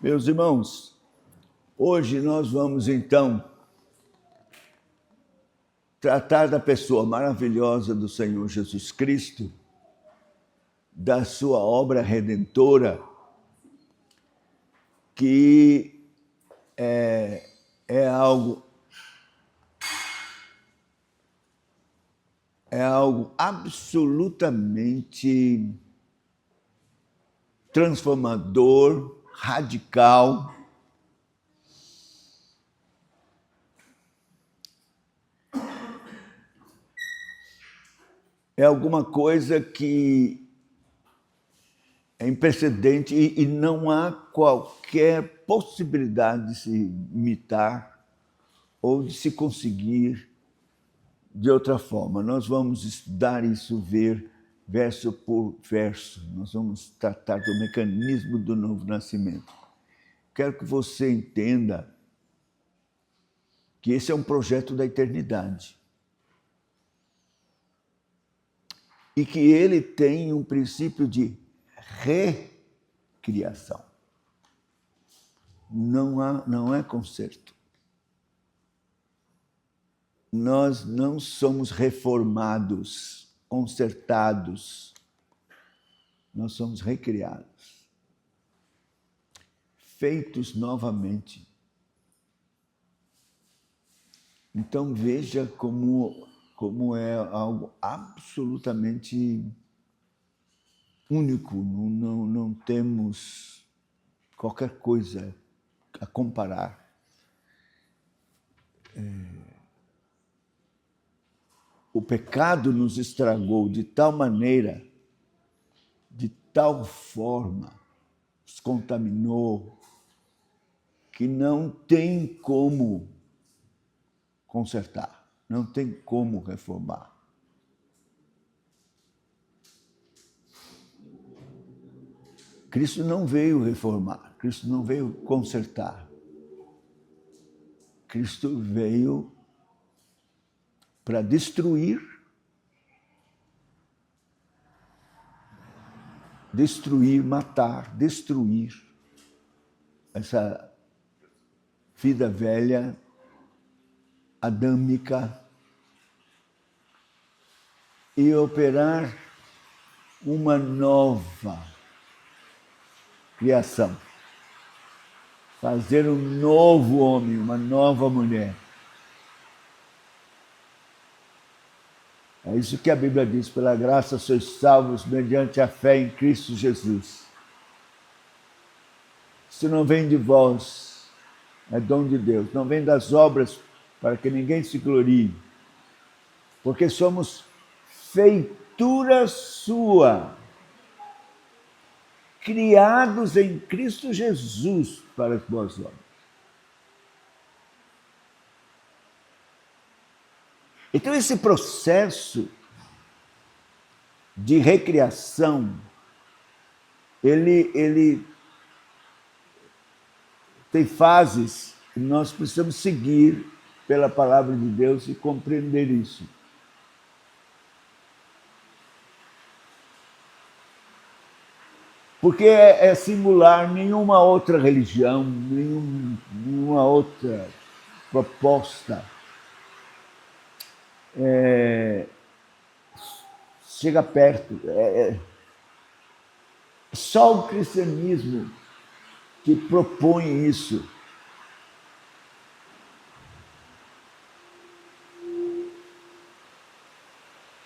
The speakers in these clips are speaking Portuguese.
Meus irmãos, hoje nós vamos então tratar da pessoa maravilhosa do Senhor Jesus Cristo, da sua obra redentora, que é algo absolutamente transformador, radical. É alguma coisa que é imprecedente e não há qualquer possibilidade de se imitar ou de se conseguir de outra forma. Nós vamos estudar isso, ver verso por verso. Nós vamos tratar do mecanismo do novo nascimento. Quero que você entenda que esse é um projeto da eternidade. E que ele tem um princípio de recriação. Não é conserto. Nós não somos reformados, consertados. Nós somos recriados. Feitos novamente. Então veja como é algo absolutamente único. Não temos qualquer coisa a comparar. O pecado nos estragou de tal maneira, de tal forma, nos contaminou, que não tem como consertar, não tem como reformar. Cristo não veio reformar, Cristo não veio consertar. Cristo veio para destruir, matar, destruir essa vida velha, adâmica, e operar uma nova criação. Fazer um novo homem, uma nova mulher. É isso que a Bíblia diz: pela graça sois salvos mediante a fé em Cristo Jesus. Isso não vem de vós, é dom de Deus. Não vem das obras para que ninguém se glorie. Porque somos feitura sua, criados em Cristo Jesus para as boas obras. Então, esse processo de recriação, ele tem fases que nós precisamos seguir pela palavra de Deus e compreender isso. Porque é singular, nenhuma outra religião, nenhuma outra proposta chega perto. Só o cristianismo que propõe isso.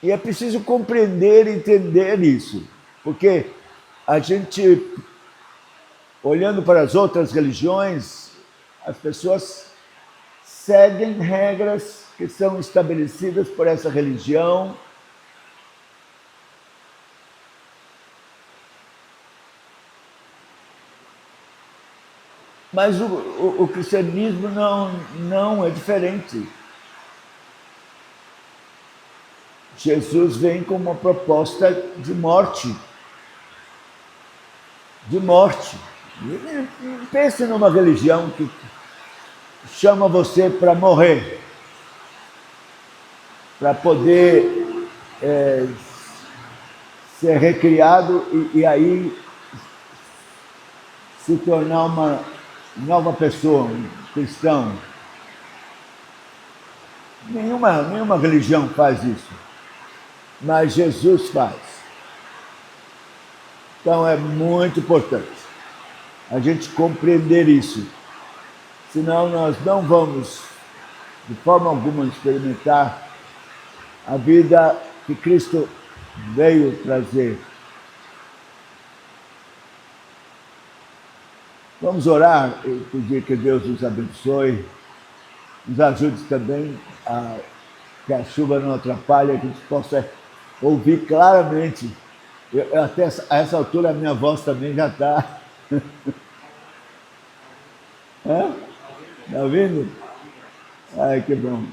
E é preciso compreender e entender isso, porque a gente, olhando para as outras religiões, as pessoas seguem regras que são estabelecidas por essa religião. Mas o cristianismo não é diferente. Jesus vem com uma proposta de morte. De morte. Pense numa religião que chama você para morrer, para poder ser recriado e aí se tornar uma nova pessoa, um cristão. Nenhuma religião faz isso, mas Jesus faz. Então é muito importante a gente compreender isso, senão nós não vamos, de forma alguma, experimentar a vida que Cristo veio trazer. Vamos orar e pedir que Deus nos abençoe, nos ajude também que a chuva não atrapalhe, que a gente possa ouvir claramente. Até a essa altura a minha voz também já está. Está ouvindo? Ai, que bom.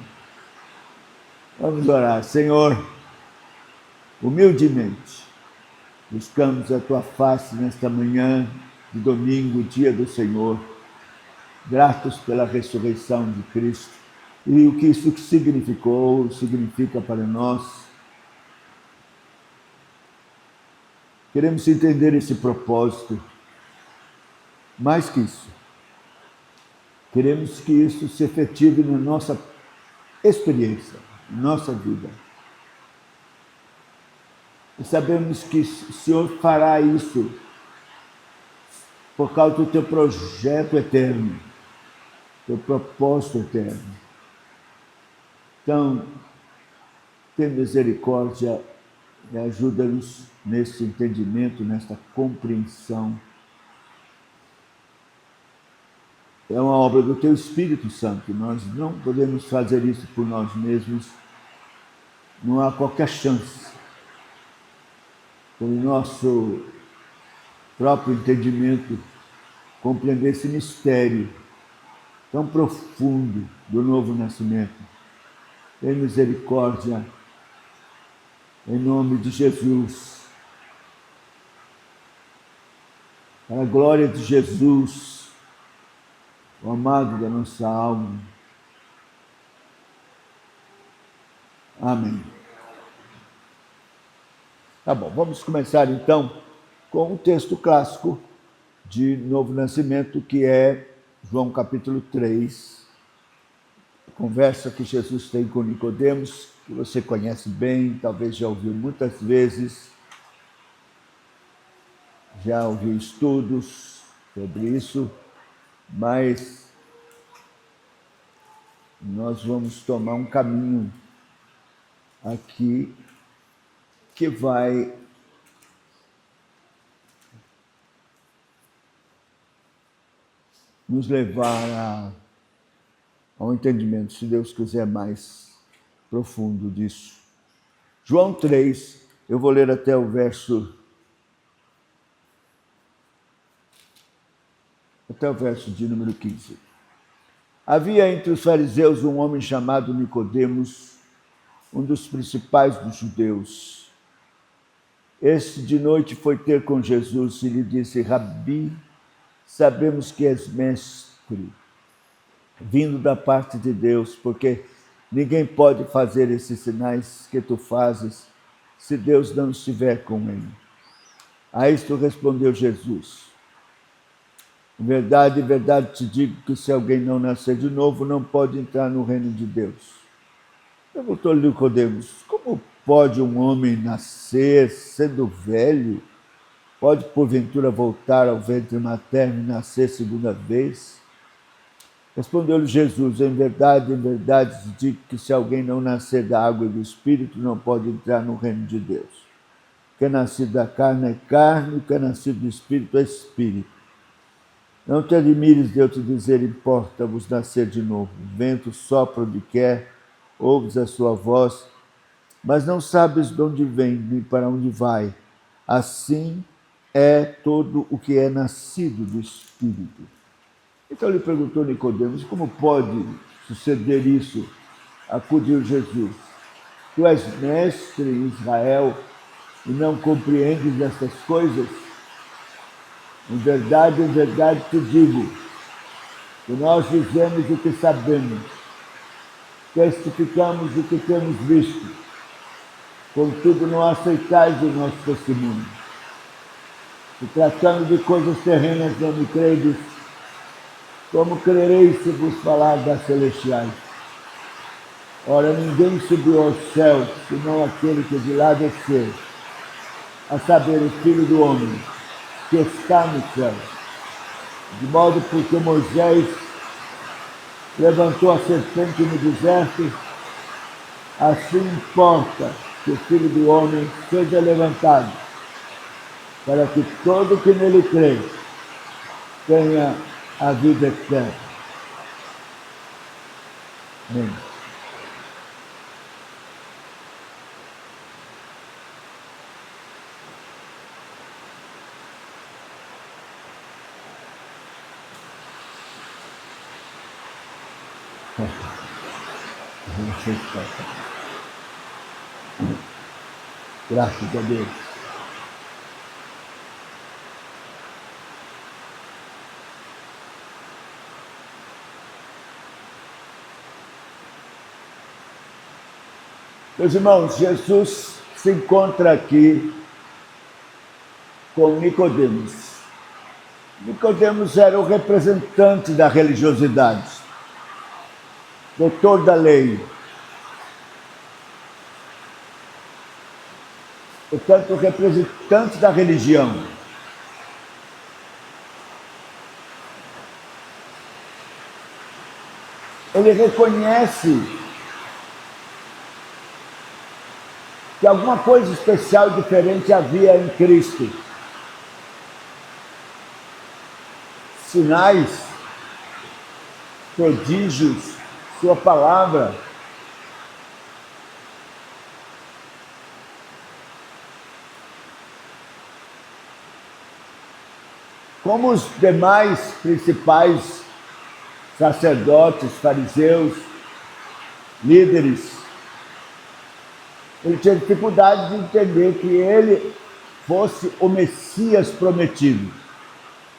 Vamos orar. Senhor, humildemente, buscamos a Tua face nesta manhã de domingo, dia do Senhor, gratos pela ressurreição de Cristo e o que isso significa para nós. Queremos entender esse propósito. Mais que isso, queremos que isso se efetive na nossa experiência, na nossa vida. E sabemos que o Senhor fará isso por causa do Teu projeto eterno, Teu propósito eterno. Então, tem misericórdia e ajuda-nos nesse entendimento, nesta compreensão. É uma obra do Teu Espírito Santo. Nós não podemos fazer isso por nós mesmos. Não há qualquer chance. Pelo nosso próprio entendimento, compreender esse mistério tão profundo do novo nascimento. Tem misericórdia, em nome de Jesus. Para a glória de Jesus, o amado da nossa alma. Amém. Tá bom, vamos começar então com um texto clássico de Novo Nascimento, que é João capítulo 3, a conversa que Jesus tem com Nicodemos, que você conhece bem, talvez já ouviu muitas vezes, já ouviu estudos sobre isso, mas nós vamos tomar um caminho aqui que vai nos levar ao entendimento, se Deus quiser, mais profundo disso. João 3, eu vou ler até o verso de número 15. Havia entre os fariseus um homem chamado Nicodemos, um dos principais dos judeus. Este de noite foi ter com Jesus e lhe disse: Rabi, sabemos que és mestre, vindo da parte de Deus, porque ninguém pode fazer esses sinais que tu fazes se Deus não estiver com ele. A isto respondeu Jesus: em verdade, te digo que se alguém não nascer de novo, não pode entrar no reino de Deus. Perguntou-lhe Nicodemos: como pode um homem nascer sendo velho? Pode, porventura, voltar ao ventre materno e nascer segunda vez? Respondeu-lhe Jesus: em verdade, te digo que se alguém não nascer da água e do Espírito, não pode entrar no reino de Deus. O que é nascido da carne é carne, o que é nascido do Espírito é Espírito. Não te admires de eu te dizer: importa-vos nascer de novo. O vento sopra onde quer, ouves a sua voz, mas não sabes de onde vem nem para onde vai. Assim é todo o que é nascido do Espírito. Então lhe perguntou Nicodemos: como pode suceder isso? Acudiu Jesus: tu és mestre em Israel e não compreendes estas coisas? Em verdade, te digo que nós dizemos o que sabemos, testificamos o que temos visto, contudo não aceitais o nosso testemunho. Se tratando de coisas terrenas não me credes, como crereis se vos falar das celestiais? Ora, ninguém subiu aos céus, senão aquele que de lá desceu, a saber, o Filho do Homem, que está no céu. De modo porque Moisés levantou a serpente no deserto, assim importa que o Filho do Homem seja levantado, para que todo que nele crê tenha a vida eterna. Amém. Graças a Deus. Meus irmãos, Jesus se encontra aqui com Nicodemos. Nicodemos era o representante da religiosidade, doutor da lei. Portanto, o representante da religião. Ele reconhece que alguma coisa especial e diferente havia em Cristo. Sinais, prodígios, sua palavra. Como os demais principais sacerdotes, fariseus, líderes, ele tinha dificuldade de entender que ele fosse o Messias prometido,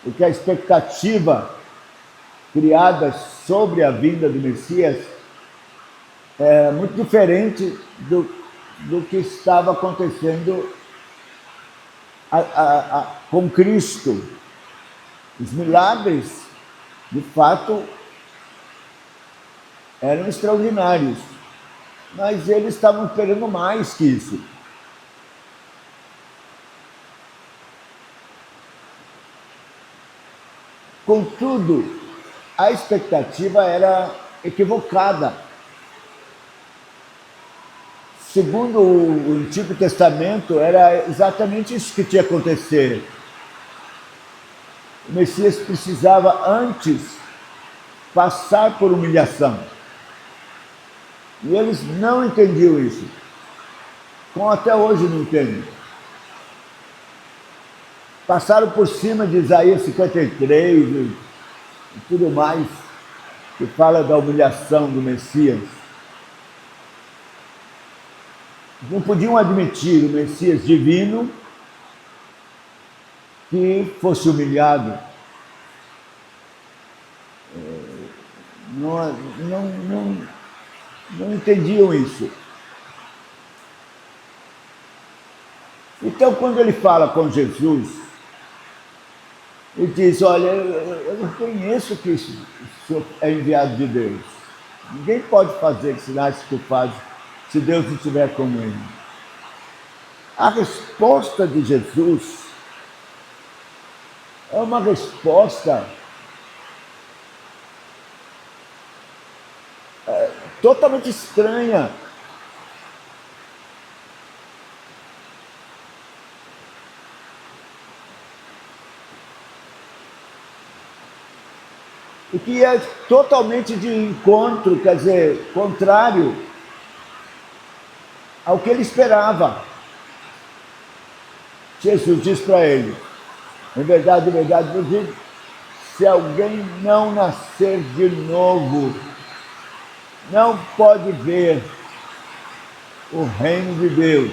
porque a expectativa criada sobre a vinda do Messias é muito diferente do que estava acontecendo com Cristo. Os milagres, de fato, eram extraordinários, mas eles estavam esperando mais que isso. Contudo, a expectativa era equivocada. Segundo o Antigo Testamento, era exatamente isso que tinha que acontecer. O Messias precisava antes passar por humilhação. E eles não entendiam isso. Como até hoje não entendem. Passaram por cima de Isaías 53 e tudo mais, que fala da humilhação do Messias. Não podiam admitir o Messias divino que fosse humilhado. Não entendiam isso. Então, quando ele fala com Jesus, ele diz, olha, eu não conheço que o Senhor é enviado de Deus. Ninguém pode fazer os sinais que tu fazes se Deus não estiver com ele. A resposta de Jesus é uma resposta totalmente estranha. E que é totalmente de encontro, quer dizer, contrário ao que ele esperava. Jesus diz para ele, em verdade, vos digo, se alguém não nascer de novo, não pode ver o reino de Deus.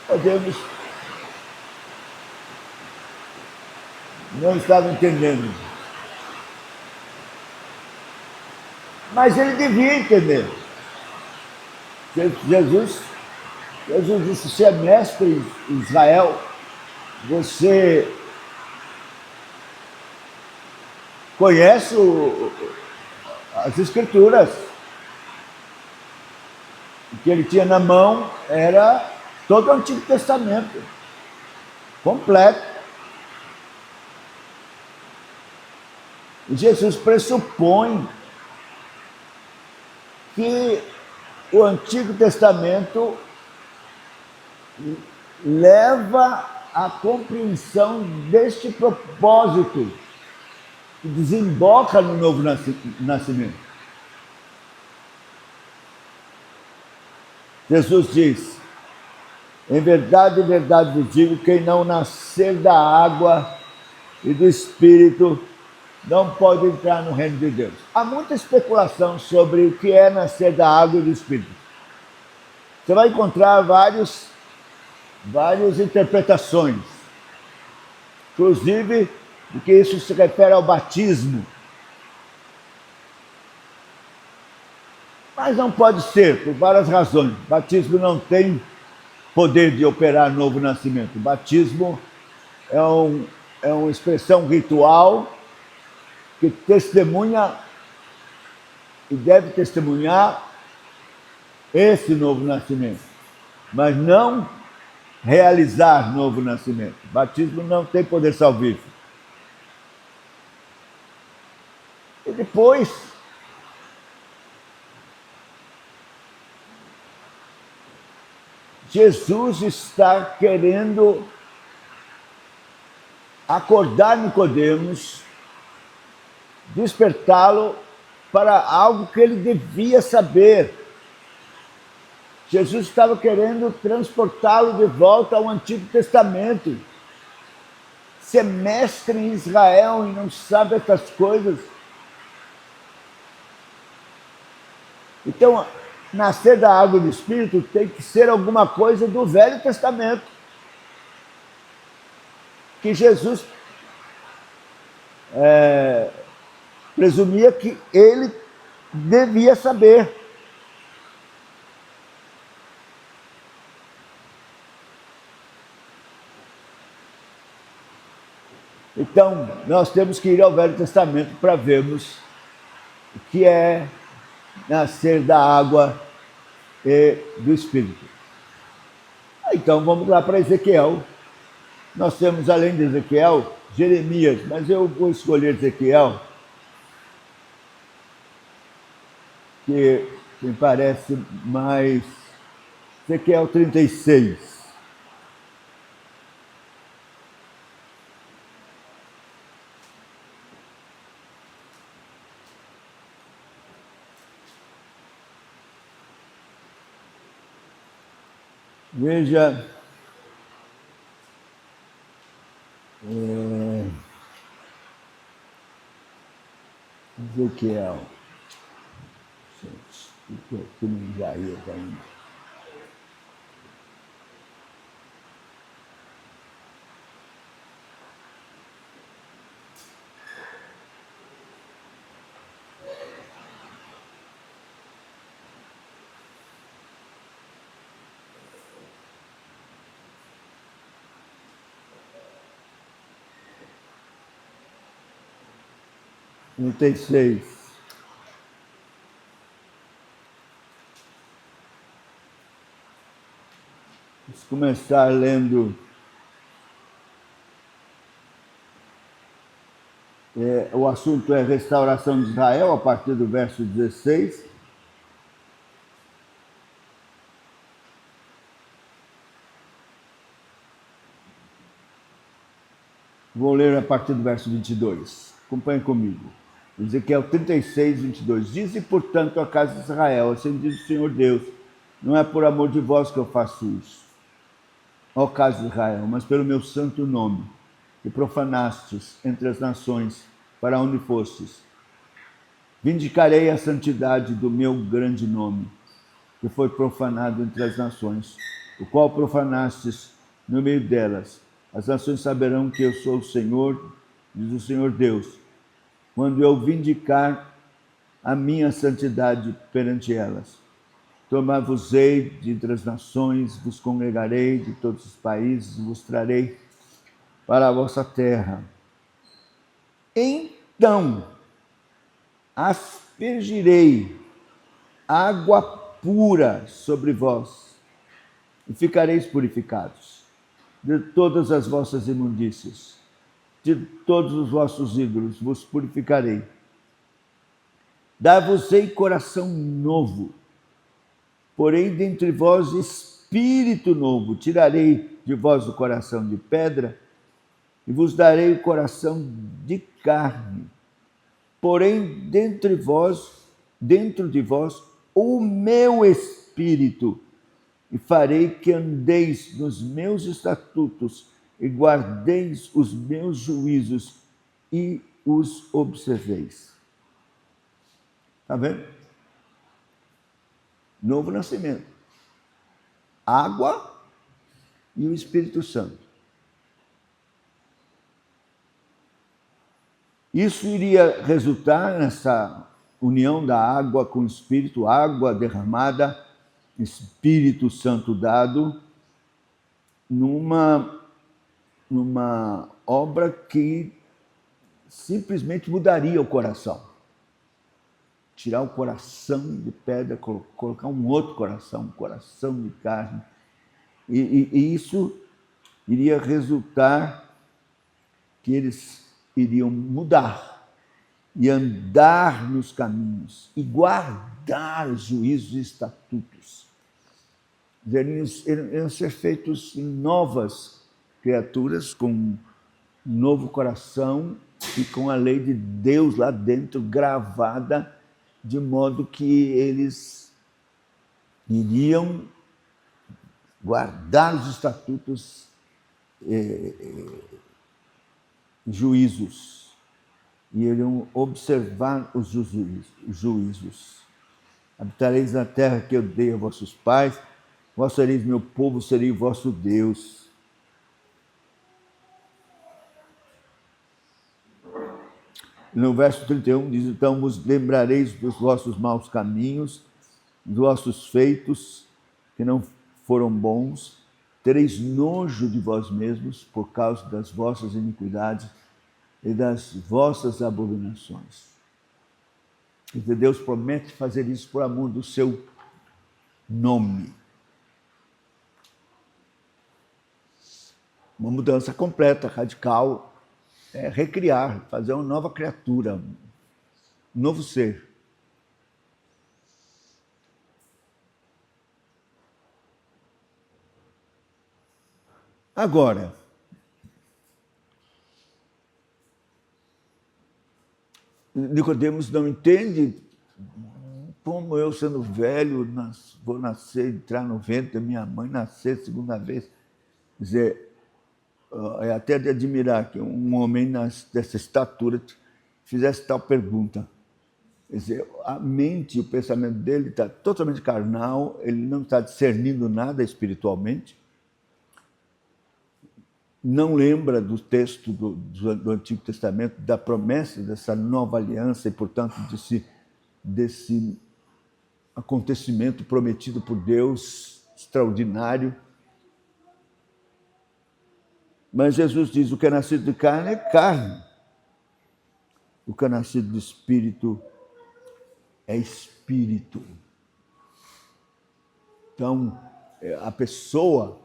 Podemos não estava entendendo. Mas ele devia entender. Jesus Jesus disse: você é mestre em Israel, você conhece as Escrituras. O que ele tinha na mão era todo o Antigo Testamento, completo. E Jesus pressupõe que o Antigo Testamento leva à compreensão deste propósito que desemboca no novo nascimento. Jesus diz: em verdade vos digo, quem não nascer da água e do Espírito não pode entrar no reino de Deus. Há muita especulação sobre o que é nascer da água e do Espírito. Você vai encontrar várias interpretações, inclusive do que isso se refere ao batismo. Mas não pode ser, por várias razões. O batismo não tem poder de operar novo nascimento. O batismo é uma expressão ritual que testemunha e deve testemunhar esse novo nascimento, mas não realizar novo nascimento. O batismo não tem poder salvífico. E depois, Jesus está querendo acordar Nicodemos, despertá-lo para algo que ele devia saber. Jesus estava querendo transportá-lo de volta ao Antigo Testamento. Ser mestre em Israel e não sabe essas coisas. Então, nascer da água do Espírito tem que ser alguma coisa do Velho Testamento, que Jesus presumia que ele devia saber. Então, nós temos que ir ao Velho Testamento para vermos o que é nascer da água e do Espírito. Então, vamos lá para Ezequiel. Nós temos, além de Ezequiel, Jeremias, mas eu vou escolher Ezequiel, que me parece mais... Ezequiel 36. Veja, Ezequiel, gente, estou aqui no Isaías ainda. Não tem 6. Vamos começar lendo o assunto é restauração de Israel, a partir do verso 16. Vou ler a partir do verso 22. Acompanhe comigo. Ezequiel 36, 22. Dize, portanto, a casa de Israel, assim diz o Senhor Deus, não é por amor de vós que eu faço isso, ó casa de Israel, mas pelo meu santo nome, que profanastes entre as nações, para onde fostes. Vindicarei a santidade do meu grande nome, que foi profanado entre as nações, o qual profanastes no meio delas. As nações saberão que eu sou o Senhor, diz o Senhor Deus, quando eu vindicar a minha santidade perante elas. Tomar-vos-ei de entre as nações, vos congregarei de todos os países, vos trarei para a vossa terra. Então aspergirei água pura sobre vós, e ficareis purificados de todas as vossas imundícias, de todos os vossos ídolos vos purificarei. Dar-vos-ei coração novo, porém dentre vós espírito novo. Tirarei de vós o coração de pedra e vos darei o coração de carne. Porém dentro de vós, o meu espírito, e farei que andeis nos meus estatutos e guardeis os meus juízos e os observeis. Está vendo? Novo nascimento. Água e o Espírito Santo. Isso iria resultar nessa união da água com o Espírito, água derramada, Espírito Santo dado, numa obra que simplesmente mudaria o coração. Tirar o coração de pedra, colocar um outro coração, um coração de carne. E isso iria resultar que eles iriam mudar e andar nos caminhos e guardar os juízos e estatutos. Iriam ser feitos novas criaturas com um novo coração e com a lei de Deus lá dentro gravada, de modo que eles iriam guardar os estatutos juízos, e iriam observar os juízos. Habitareis na terra que eu dei a vossos pais, vós sereis meu povo, serei o vosso Deus. No verso 31 diz, então vos lembrareis dos vossos maus caminhos, dos vossos feitos que não foram bons, tereis nojo de vós mesmos por causa das vossas iniquidades e das vossas abominações. E Deus promete fazer isso por amor do seu nome. Uma mudança completa, radical, recriar, fazer uma nova criatura, um novo ser. Agora, Nicodemos não entende como eu, sendo velho, vou nascer, entrar no ventre da minha mãe, nascer segunda vez. Quer dizer, é até de admirar que um homem dessa estatura fizesse tal pergunta. Quer dizer, a mente, o pensamento dele está totalmente carnal, ele não está discernindo nada espiritualmente, não lembra do texto do Antigo Testamento, da promessa dessa nova aliança e, portanto, desse acontecimento prometido por Deus, extraordinário. Mas Jesus diz, o que é nascido de carne é carne. O que é nascido do Espírito é Espírito. Então, a pessoa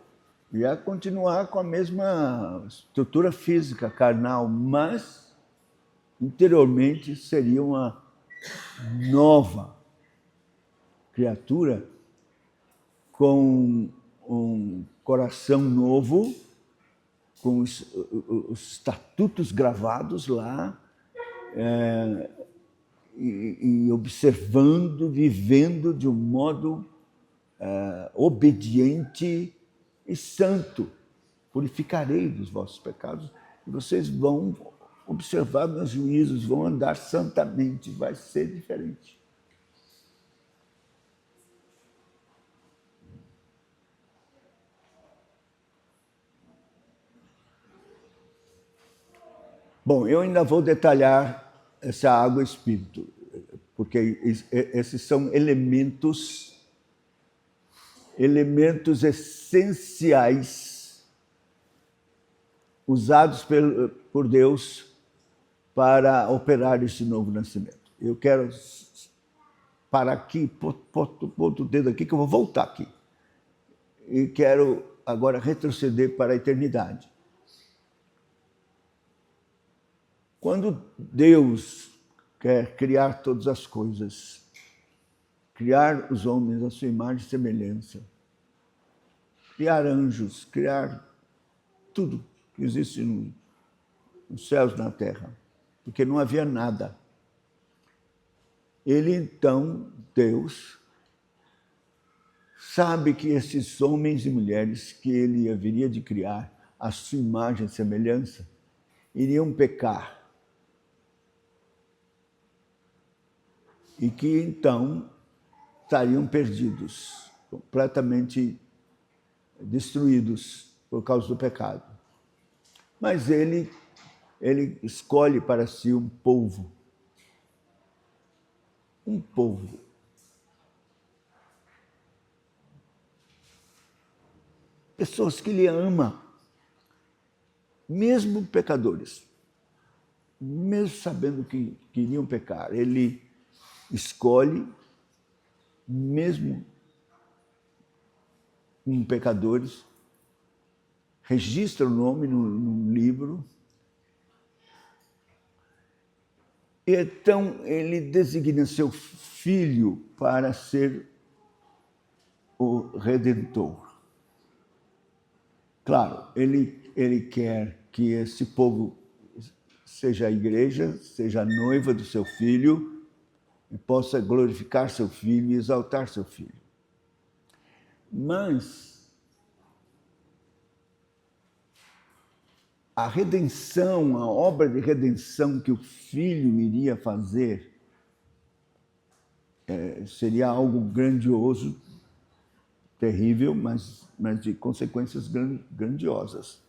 ia continuar com a mesma estrutura física, carnal, mas interiormente seria uma nova criatura com um coração novo, com os estatutos gravados lá, e observando, vivendo de um modo obediente e santo. Purificarei dos vossos pecados e vocês vão observar meus juízos, vão andar santamente, vai ser diferente. Bom, eu ainda vou detalhar essa água espírito, porque esses são elementos elementos essenciais usados por Deus para operar esse novo nascimento. Eu quero parar aqui, pôr o dedo aqui, que eu vou voltar aqui. E quero agora retroceder para a eternidade. Quando Deus quer criar todas as coisas, criar os homens à sua imagem e semelhança, criar anjos, criar tudo que existe nos céus e na terra, porque não havia nada. Ele, então, Deus, sabe que esses homens e mulheres que ele haveria de criar à sua imagem e semelhança iriam pecar. E que, então, estariam perdidos, completamente destruídos por causa do pecado. Mas ele escolhe para si um povo. Um povo. Pessoas que ele ama, mesmo pecadores, mesmo sabendo que iriam pecar, ele escolhe, mesmo com pecadores, registra o nome num livro. Então, ele designa seu filho para ser o Redentor. Claro, ele quer que esse povo seja a igreja, seja a noiva do seu filho, e possa glorificar seu filho e exaltar seu filho. Mas a redenção, a obra de redenção que o filho iria fazer, seria algo grandioso, terrível, mas de consequências grandiosas.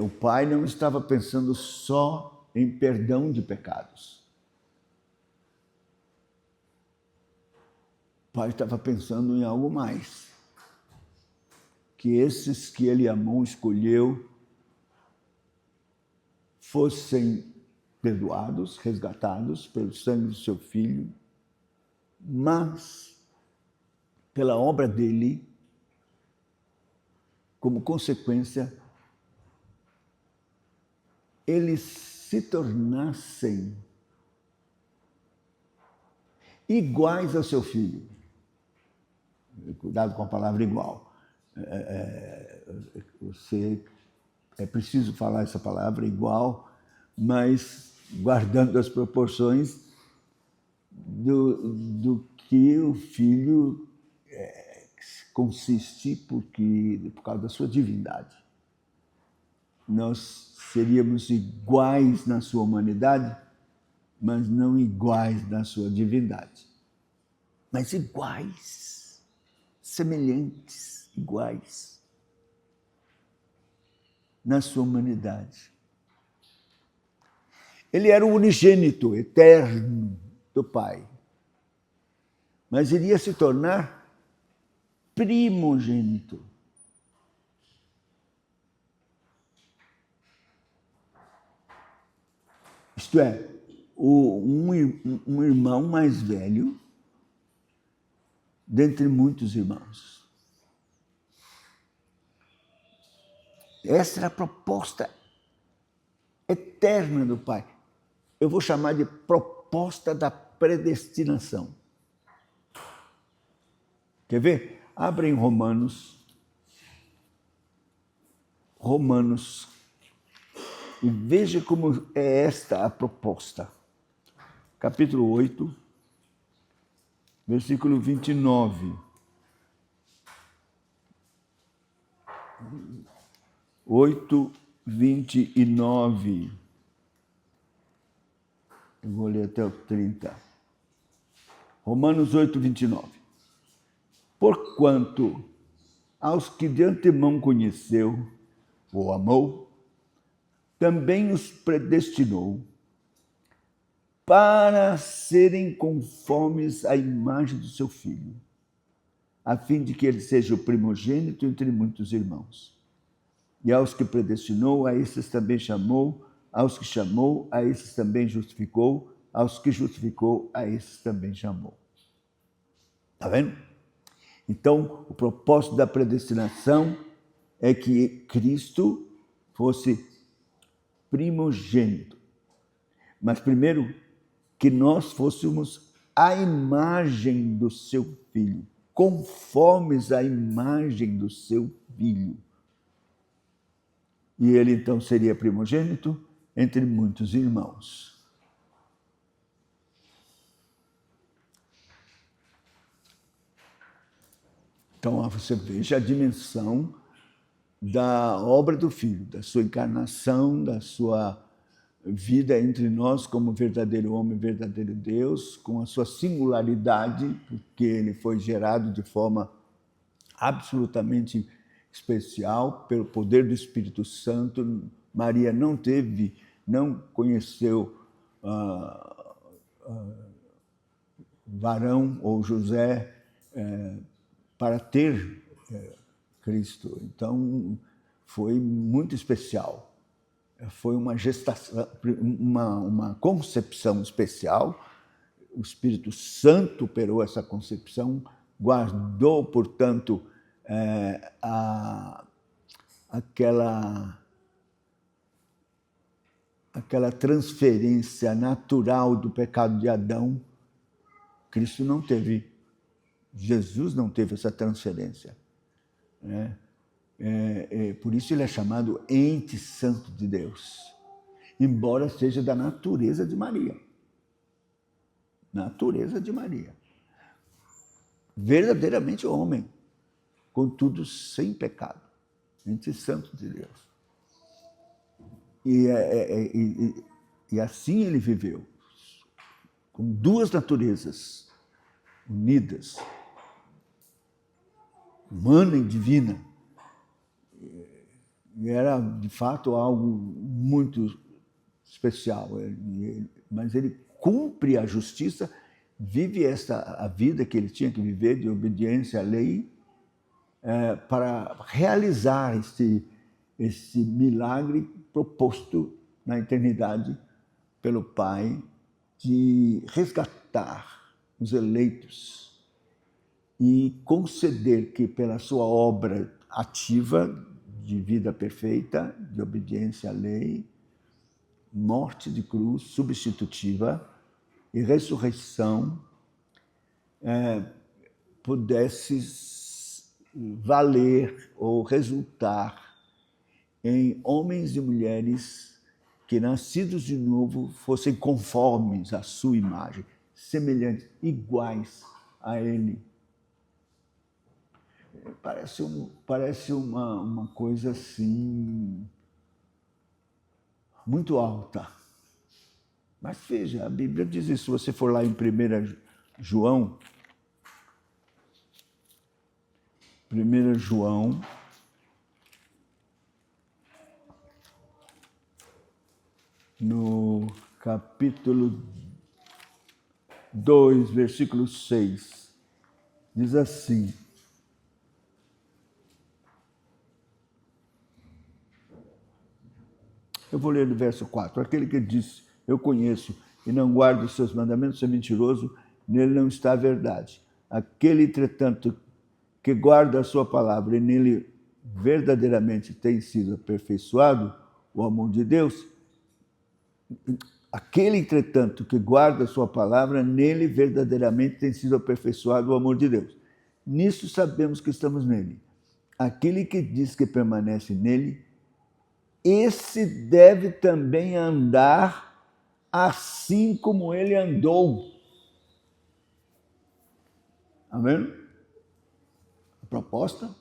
O pai não estava pensando só em perdão de pecados. O pai estava pensando em algo mais. Que esses que ele amou, escolheu, fossem perdoados, resgatados pelo sangue do seu filho, mas pela obra dele, como consequência, eles se tornassem iguais ao seu filho. Cuidado com a palavra igual. É preciso falar essa palavra igual, mas guardando as proporções do que o filho consiste por causa da sua divindade. Nós seríamos iguais na sua humanidade, mas não iguais na sua divindade. Mas iguais, semelhantes, iguais na sua humanidade. Ele era o unigênito, eterno do Pai, mas iria se tornar primogênito. Isto é, um irmão mais velho dentre muitos irmãos. Essa era a proposta eterna do Pai. Eu vou chamar de proposta da predestinação. Quer ver? Abrem Romanos, e veja como é esta a proposta. Capítulo 8, versículo 29. 8:29. Eu vou ler até o 30. Romanos 8:29. Porquanto aos que de antemão conheceu ou amou, também os predestinou para serem conformes à imagem do seu Filho, a fim de que ele seja o primogênito entre muitos irmãos. E aos que predestinou, a esses também chamou, aos que chamou, a esses também justificou, aos que justificou, a esses também chamou. Está vendo? Então, o propósito da predestinação é que Cristo fosse primogênito. Mas primeiro, que nós fôssemos a imagem do seu Filho, conformes à imagem do seu Filho. E ele então seria primogênito entre muitos irmãos. Então, você veja a dimensão da obra do Filho, da sua encarnação, da sua vida entre nós como verdadeiro homem, verdadeiro Deus, com a sua singularidade, porque ele foi gerado de forma absolutamente especial pelo poder do Espírito Santo. Maria não conheceu varão ou José para ter Cristo. Então, foi muito especial. Foi uma gestação, uma concepção especial. O Espírito Santo operou essa concepção, guardou, portanto, aquela transferência natural do pecado de Adão. Cristo não teve, Jesus não teve essa transferência, né? Por isso ele é chamado ente santo de Deus, embora seja da natureza de Maria. Natureza de Maria. Verdadeiramente homem, contudo sem pecado. Ente santo de Deus. E assim ele viveu, com duas naturezas unidas, humana e divina. E era, de fato, algo muito especial. Mas ele cumpre a justiça, vive a vida que ele tinha que viver de obediência à lei, para realizar esse milagre proposto na eternidade pelo Pai, de resgatar os eleitos e conceder que, pela sua obra ativa de vida perfeita, de obediência à lei, morte de cruz substitutiva e ressurreição, pudesse valer ou resultar em homens e mulheres que, nascidos de novo, fossem conformes à sua imagem, semelhantes, iguais a ele. Parece uma coisa assim muito alta. Mas veja, a Bíblia diz isso. Se você for lá em 1 João, no capítulo 2, versículo 6, diz assim: eu vou ler do verso 4. Aquele que diz, eu conheço, e não guarda os seus mandamentos, é mentiroso, nele não está a verdade. Aquele, entretanto, que guarda a sua palavra e nele verdadeiramente tem sido aperfeiçoado o amor de Deus, aquele, entretanto, que guarda a sua palavra, nele verdadeiramente tem sido aperfeiçoado o amor de Deus. Nisso sabemos que estamos nele. Aquele que diz que permanece nele, esse deve também andar assim como ele andou. Amém? A proposta,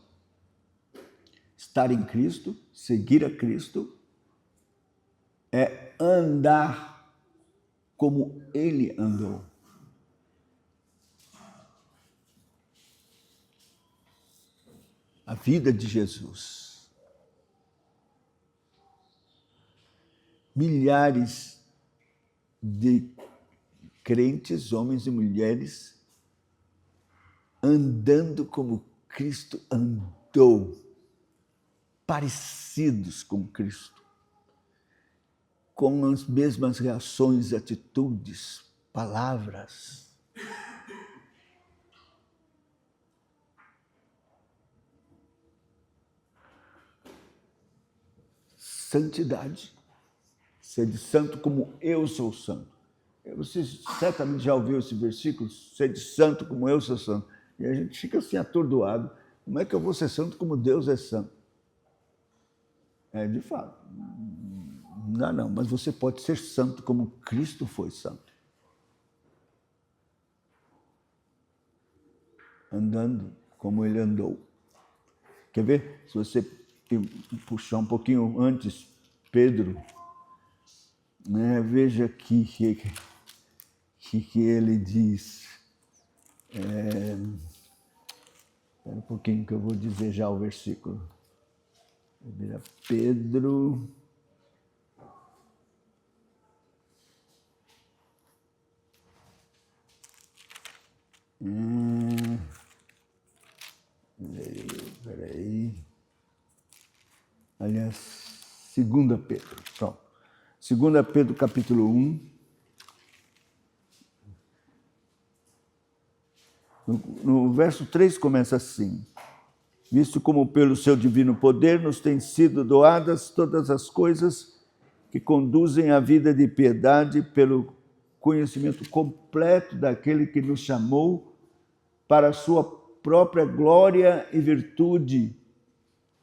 estar em Cristo, seguir a Cristo, é andar como ele andou. A vida de Jesus. Milhares de crentes, homens e mulheres, andando como Cristo andou, parecidos com Cristo, com as mesmas reações, atitudes, palavras. Santidade. Sede santo como eu sou santo. Você certamente já ouviu esse versículo, sede santo como eu sou santo. E a gente fica assim atordoado. Como é que eu vou ser santo como Deus é santo? De fato. Não, mas você pode ser santo como Cristo foi santo. Andando como ele andou. Quer ver? Se você puxar um pouquinho antes, Pedro, né? Veja aqui que ele diz. Espera um pouquinho que eu vou dizer já o versículo. Pedro. Peraí. Aliás, 2 Pedro. Pronto. 2 Pedro, capítulo 1. No verso 3 começa assim: visto como pelo seu divino poder nos têm sido doadas todas as coisas que conduzem à vida de piedade pelo conhecimento completo daquele que nos chamou para a sua própria glória e virtude,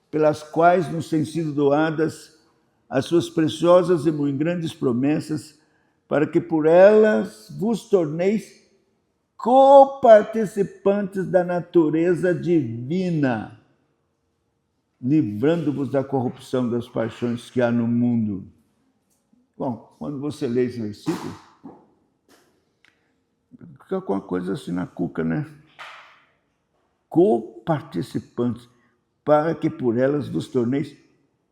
pelas quais nos têm sido doadas as suas preciosas e muito grandes promessas, para que por elas vos torneis coparticipantes da natureza divina, livrando-vos da corrupção das paixões que há no mundo. Bom, quando você lê esse versículo, fica com uma coisa assim na cuca, né? Coparticipantes, para que por elas vos torneis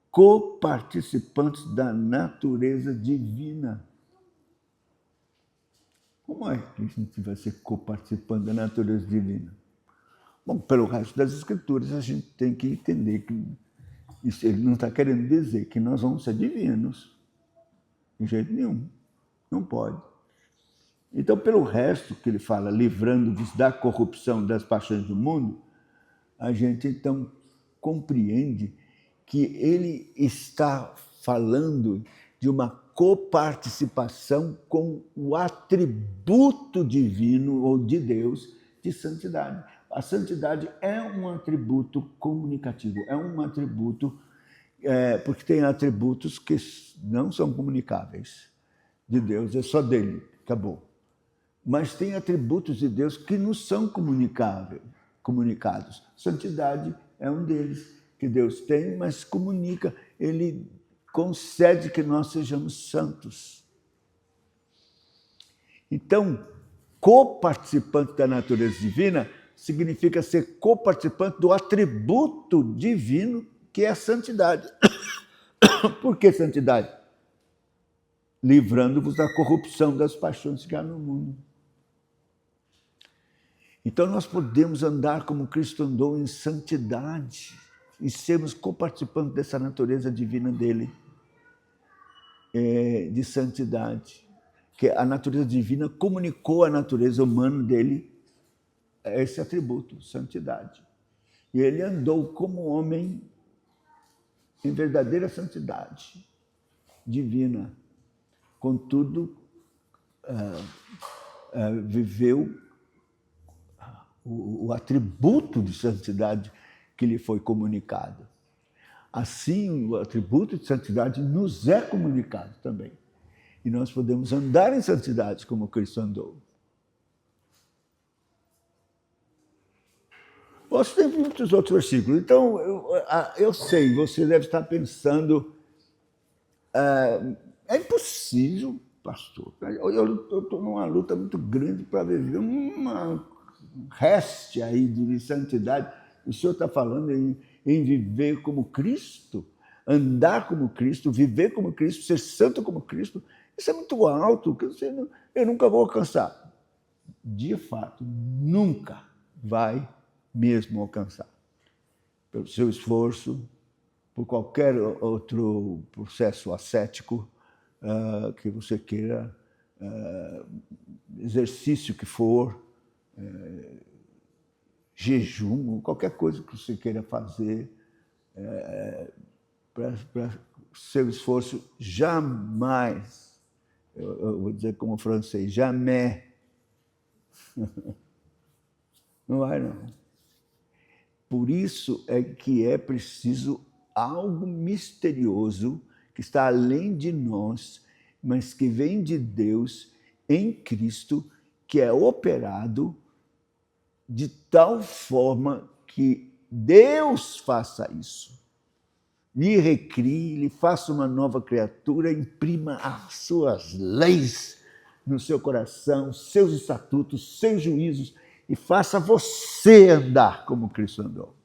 coparticipantes da natureza divina. Como é que a gente vai ser coparticipante da natureza divina? Bom, pelo resto das Escrituras, a gente tem que entender que isso, ele não está querendo dizer que nós vamos ser divinos. De jeito nenhum. Não pode. Então, pelo resto que ele fala, livrando-vos da corrupção das paixões do mundo, a gente então compreende que ele está falando de uma coparticipação com o atributo divino ou de Deus de santidade. A santidade é um atributo comunicativo, é um atributo, porque tem atributos que não são comunicáveis de Deus, é só dele, acabou. Mas tem atributos de Deus que não são comunicados. Santidade é um deles, que Deus tem, mas comunica, ele concede que nós sejamos santos. Então, coparticipante da natureza divina significa ser coparticipante do atributo divino que é a santidade. Por que santidade? Livrando-vos da corrupção das paixões que há no mundo. Então nós podemos andar como Cristo andou em santidade e sermos coparticipantes dessa natureza divina dele, de santidade. Que a natureza divina comunicou à natureza humana dele esse atributo, santidade. E ele andou como homem em verdadeira santidade divina. Contudo, viveu o atributo de santidade que lhe foi comunicado. Assim, o atributo de santidade nos é comunicado também. E nós podemos andar em santidade como Cristo andou. Você tem muitos outros versículos. Então, eu sei, você deve estar pensando, é impossível, pastor. Eu estou numa luta muito grande para viver uma reste aí de santidade. O senhor está falando em viver como Cristo, andar como Cristo, viver como Cristo, ser santo como Cristo. isso é muito alto, que eu nunca vou alcançar. De fato, nunca vai mesmo alcançar. Pelo seu esforço, por qualquer outro processo ascético que você queira, exercício que for, jejum, qualquer coisa que você queira fazer, para seu esforço, jamais, eu vou dizer como francês, jamais, não vai não. Por isso é que é preciso algo misterioso que está além de nós, mas que vem de Deus em Cristo, que é operado de tal forma que Deus faça isso. Lhe recrie, lhe faça uma nova criatura, imprima as suas leis no seu coração, seus estatutos, seus juízos, e faça você andar como Cristo andou.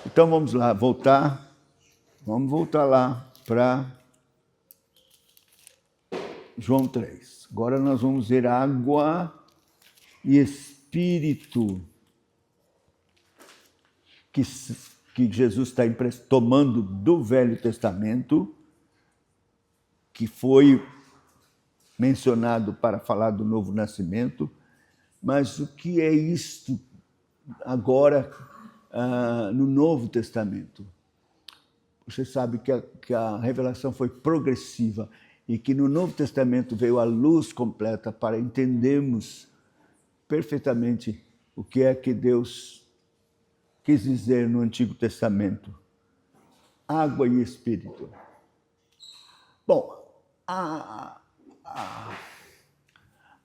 Então vamos lá, vamos voltar lá para João 3. Agora nós vamos ver água e Espírito que Jesus está tomando do Velho Testamento, que foi mencionado para falar do novo nascimento, mas o que é isto agora no Novo Testamento? Você sabe que a revelação foi progressiva e que no Novo Testamento veio a luz completa para entendermos perfeitamente o que é que Deus quis dizer no Antigo Testamento. Água e Espírito. Bom, a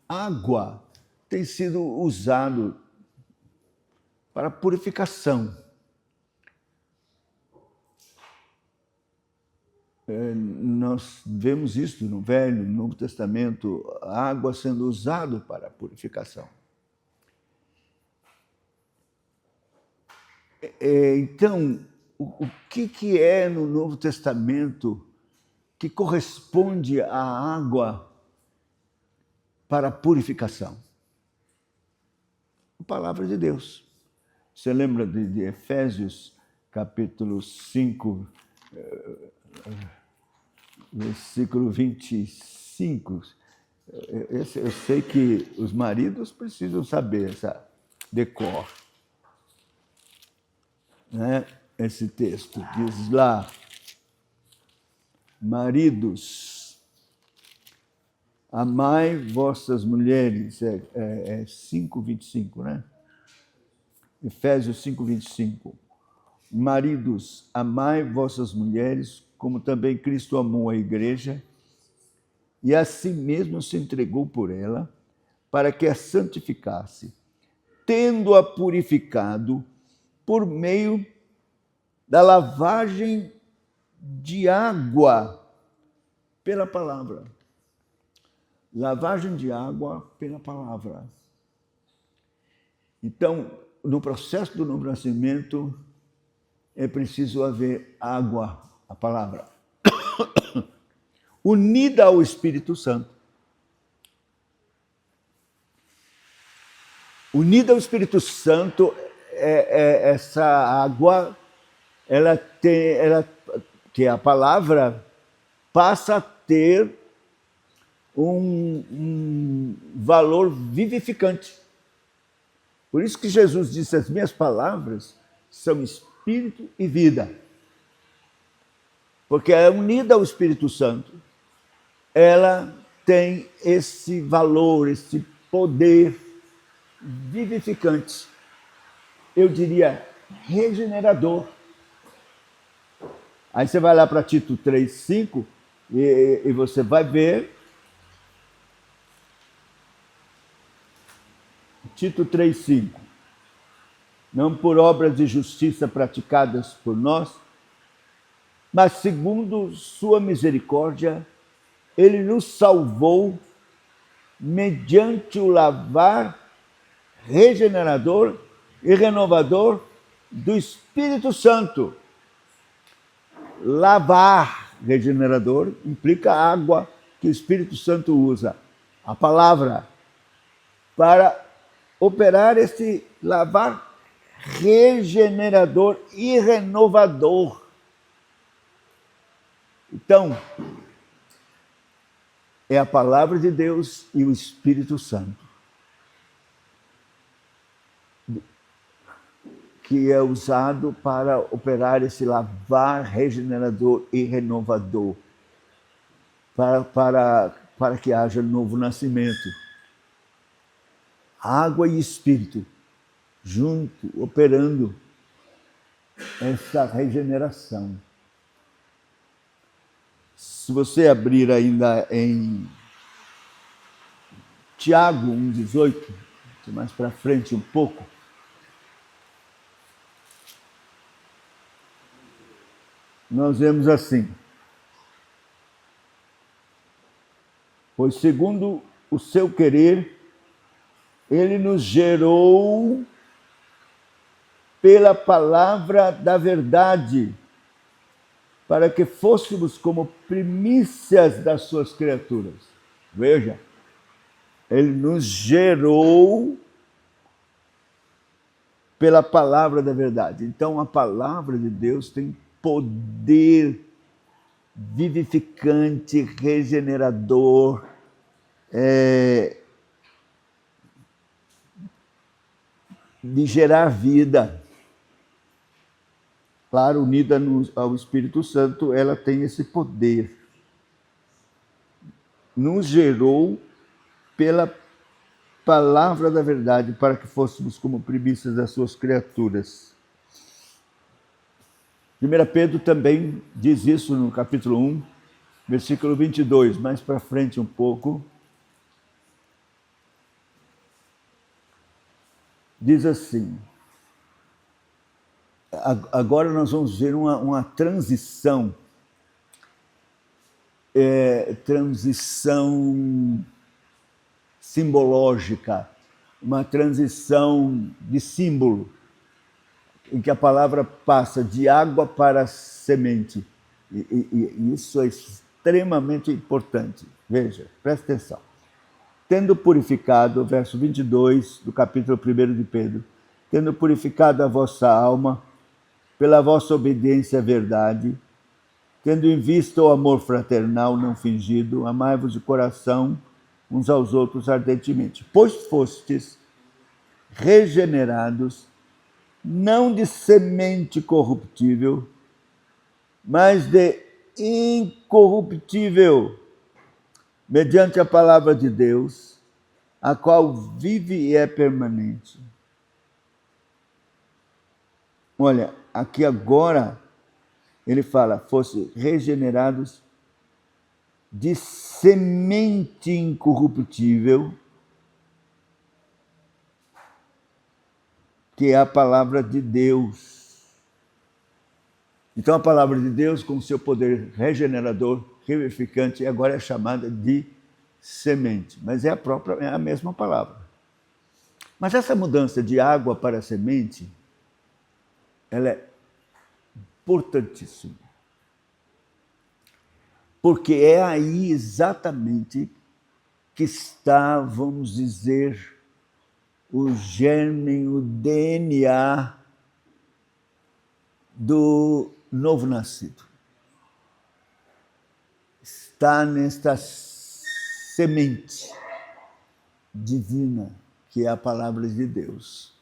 água tem sido usado para purificação. Nós vemos isso no Velho, no Novo Testamento, a água sendo usada para a purificação. Então, o que é no Novo Testamento que corresponde à água para a purificação? A palavra de Deus. Você lembra de Efésios, capítulo 5, versículo 25? Eu sei que os maridos precisam saber essa decor. Né? Esse texto diz lá: maridos, amai vossas mulheres, é 5:25, né? Efésios 5:25. Maridos, amai vossas mulheres, como também Cristo amou a igreja, e a si mesmo se entregou por ela, para que a santificasse, tendo-a purificado por meio da lavagem de água pela palavra. Lavagem de água pela palavra. Então, no processo do novo nascimento, é preciso haver água, a palavra, unida ao Espírito Santo. Unida ao Espírito Santo, essa água, que é a palavra, passa a ter um valor vivificante. Por isso que Jesus disse: as minhas palavras são espírito e vida. Porque é unida ao Espírito Santo, ela tem esse valor, esse poder vivificante. Eu diria regenerador. Aí você vai lá para Tito 3:5 e você vai ver Tito 3:5. Não por obras de justiça praticadas por nós, mas segundo sua misericórdia, ele nos salvou mediante o lavar regenerador e renovador do Espírito Santo. Lavar, regenerador, implica a água que o Espírito Santo usa, a palavra, para operar esse lavar regenerador e renovador. Então, é a palavra de Deus e o Espírito Santo que é usado para operar esse lavar regenerador e renovador, para que haja novo nascimento. Água e Espírito, junto, operando essa regeneração. Se você abrir ainda em Tiago 1,18, mais para frente um pouco, nós vemos assim: pois segundo o seu querer, ele nos gerou pela palavra da verdade, para que fôssemos como primícias das suas criaturas. Veja, ele nos gerou pela palavra da verdade. Então, a palavra de Deus tem poder vivificante, regenerador, de gerar vida. Claro, unida ao Espírito Santo, ela tem esse poder. Nos gerou pela palavra da verdade, para que fôssemos como primícias das suas criaturas. 1 Pedro também diz isso no capítulo 1, versículo 22, mais para frente um pouco. Diz assim: agora nós vamos ver uma transição, transição simbológica, uma transição de símbolo, em que a palavra passa de água para semente. E isso é extremamente importante. Veja, presta atenção. Tendo purificado, verso 22 do capítulo 1 de Pedro, tendo purificado a vossa alma pela vossa obediência à verdade, tendo em vista o amor fraternal não fingido, amai-vos de coração uns aos outros ardentemente, pois fostes regenerados, não de semente corruptível, mas de incorruptível, mediante a palavra de Deus, a qual vive e é permanente. Olha, aqui agora ele fala, fosse regenerados de semente incorruptível, que é a palavra de Deus. Então a palavra de Deus, com seu poder regenerador, revivificante, agora é chamada de semente, mas é a mesma palavra. Mas essa mudança de água para semente, ela é importantíssima. Porque é aí exatamente que está, vamos dizer, o germe, o DNA do novo nascido. Está nesta semente divina, que é a palavra de Deus.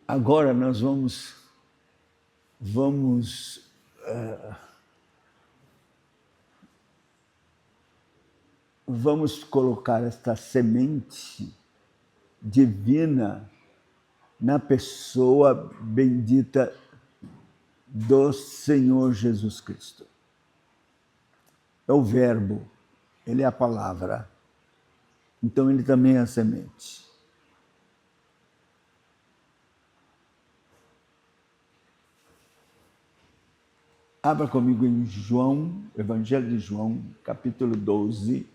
Agora nós vamos colocar esta semente divina na pessoa bendita do Senhor Jesus Cristo. É o verbo, ele é a palavra. Então ele também é a semente. Abra comigo em João, Evangelho de João, capítulo 12.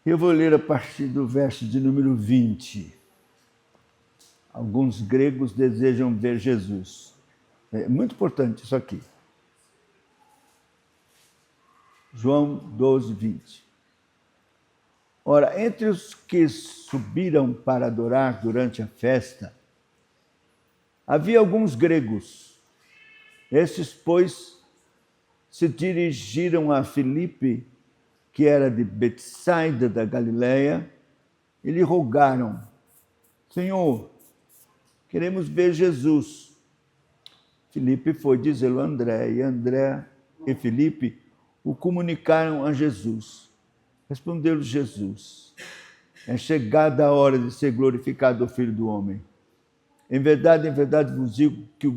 Eu vou ler a partir do verso de número 20. Alguns gregos desejam ver Jesus. É muito importante isso aqui. João 12, 20. Ora, entre os que subiram para adorar durante a festa, havia alguns gregos. Esses, pois, se dirigiram a Filipe, que era de Betsaida da Galileia, e lhe rogaram: Senhor, queremos ver Jesus. Filipe foi dizê-lo a André, e André e Filipe o comunicaram a Jesus. Respondeu-lhe Jesus: é chegada a hora de ser glorificado o Filho do Homem. Em verdade vos digo que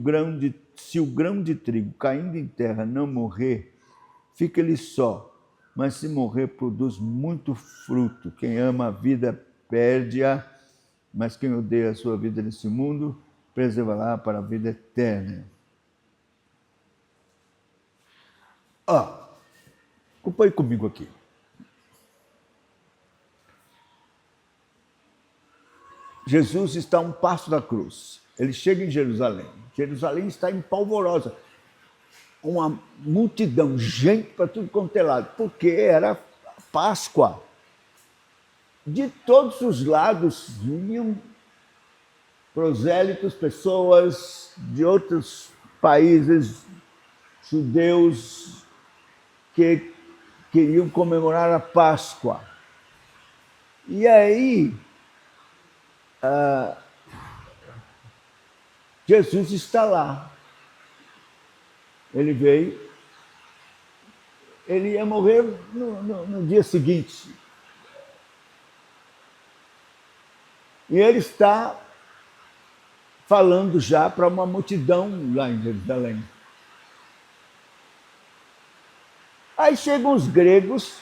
se o grão de trigo caindo em terra não morrer, fica-lhe só, mas se morrer, produz muito fruto. Quem ama a vida perde-a, mas quem odeia a sua vida nesse mundo, preservará para a vida eterna. Acompanhe comigo aqui. Jesus está a um passo da cruz. Ele chega em Jerusalém. Jerusalém está empolvorosa. Uma multidão, gente para tudo quanto é lado, porque era Páscoa. De todos os lados vinham prosélitos, pessoas de outros países, judeus, que queriam comemorar a Páscoa. E aí, Jesus está lá. Ele veio, ele ia morrer no dia seguinte. E ele está falando já para uma multidão lá em Jerusalém. Aí chegam os gregos,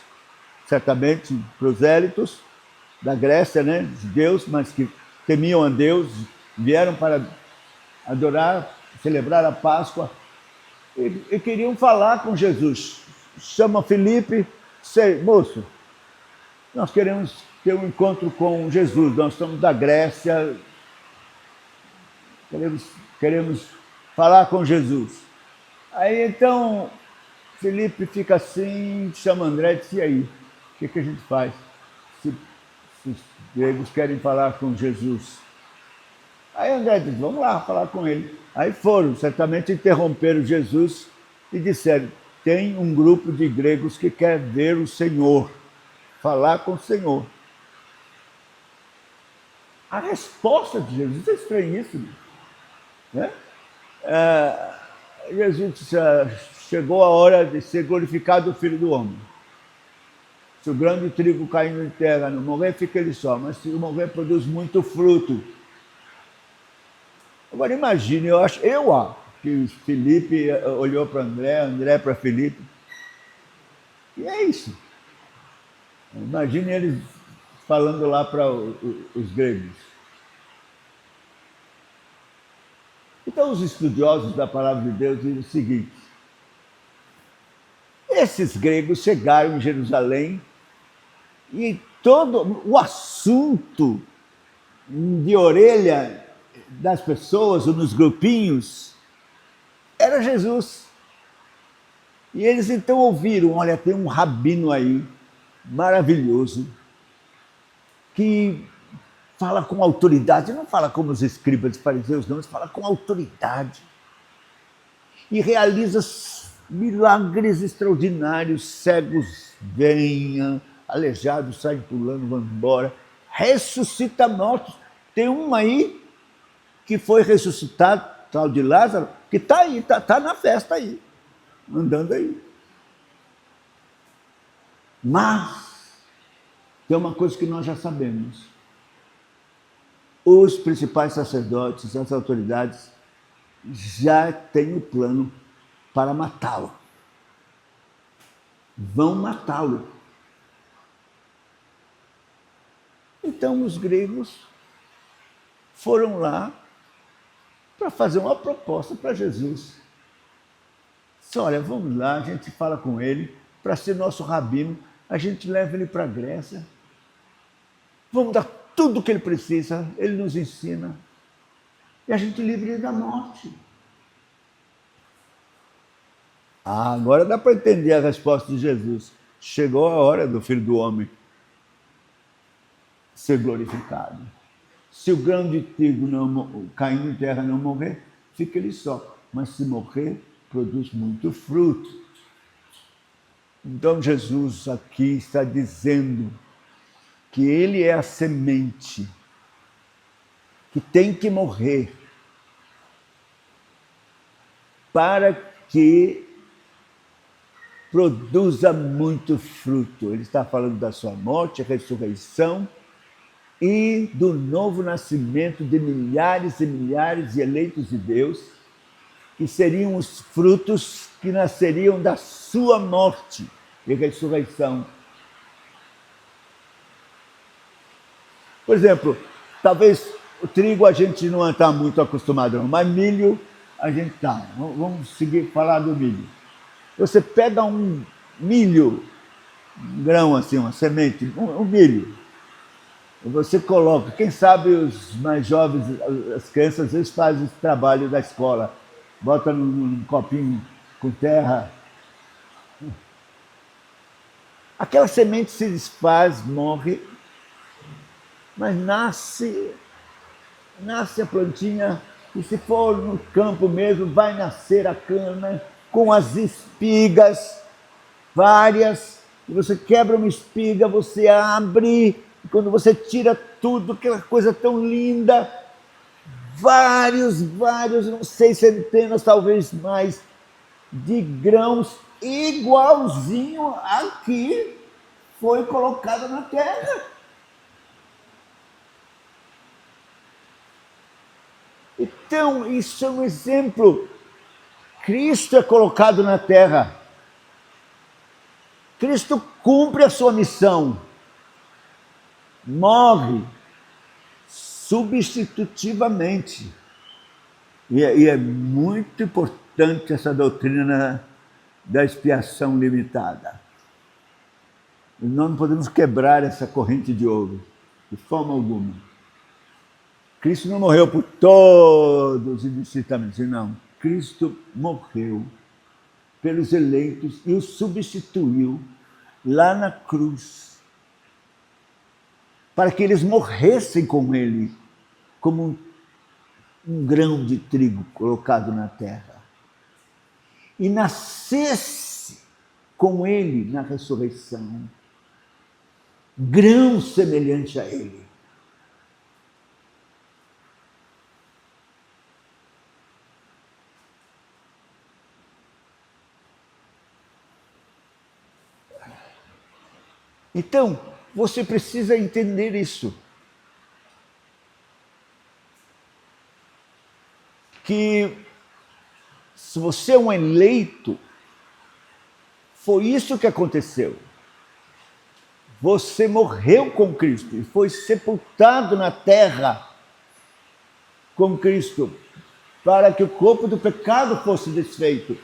certamente prosélitos, da Grécia, né, judeus, mas que temiam a Deus, vieram para adorar, celebrar a Páscoa, e queriam falar com Jesus. Chama Filipe, moço, nós queremos ter um encontro com Jesus, nós somos da Grécia, queremos falar com Jesus. Aí então Filipe fica assim, chama André e diz: e aí, o que a gente faz se os gregos querem falar com Jesus? Aí André diz: vamos lá falar com ele. Aí foram, certamente interromperam Jesus e disseram: tem um grupo de gregos que quer ver o Senhor, falar com o Senhor. A resposta de Jesus é estranhíssima, né? Jesus disse: chegou a hora de ser glorificado o Filho do Homem. Se o grão de trigo caindo em terra não morrer, fica ele só, mas se morrer, produz muito fruto. Agora imagine, eu acho que Filipe olhou para André, André para Filipe. E é isso. Imagine eles falando lá para os gregos. Então os estudiosos da palavra de Deus dizem o seguinte: esses gregos chegaram em Jerusalém e todo o assunto de orelha das pessoas ou nos grupinhos era Jesus. E eles então ouviram: olha, tem um rabino aí, maravilhoso, que fala com autoridade, não fala como os escribas e fariseus, não, mas fala com autoridade. E realiza milagres extraordinários, cegos vêm, aleijados saem pulando, vão embora, ressuscita mortos. Tem um aí que foi ressuscitado, tal de Lázaro, que está aí, está na festa aí, andando aí. Mas tem uma coisa que nós já sabemos: os principais sacerdotes, as autoridades, já têm o plano para matá-lo. Vão matá-lo. Então os gregos foram lá para fazer uma proposta para Jesus. Disse, olha, vamos lá, a gente fala com ele, para ser nosso rabino, a gente leva ele para a Grécia, vamos dar tudo o que ele precisa, ele nos ensina, e a gente livre ele da morte. Agora dá para entender a resposta de Jesus. Chegou a hora do Filho do Homem ser glorificado. Se o grão de trigo não, caindo em terra não morrer, fica ele só. Mas se morrer, produz muito fruto. Então Jesus aqui está dizendo que ele é a semente que tem que morrer para que produza muito fruto. Ele está falando da sua morte, ressurreição e do novo nascimento de milhares e milhares de eleitos de Deus, que seriam os frutos que nasceriam da sua morte e ressurreição. Por exemplo, talvez o trigo a gente não está muito acostumado, mas milho a gente está. Vamos seguir falar do milho. Você pega um milho, um grão assim, uma semente, um milho, e você coloca, quem sabe os mais jovens, as crianças, às vezes fazem esse trabalho da escola, bota num copinho com terra. Aquela semente se desfaz, morre, mas nasce a plantinha, e se for no campo mesmo, vai nascer a cana com as espigas várias, e você quebra uma espiga, você abre, e quando você tira tudo, aquela coisa tão linda, vários, não sei, centenas, talvez mais, de grãos igualzinho a que foi colocado na terra. Então, isso é um exemplo. Cristo é colocado na terra. Cristo cumpre a sua missão. Morre substitutivamente. E é muito importante essa doutrina da expiação limitada. Nós não podemos quebrar essa corrente de ouro, de forma alguma. Cristo não morreu por todos indistintamente, não. Cristo morreu pelos eleitos e os substituiu lá na cruz, para que eles morressem com ele, como um grão de trigo colocado na terra, e nascesse com ele na ressurreição, grão semelhante a ele. Então, você precisa entender isso. Que se você é um eleito, foi isso que aconteceu. Você morreu com Cristo e foi sepultado na terra com Cristo, para que o corpo do pecado fosse desfeito.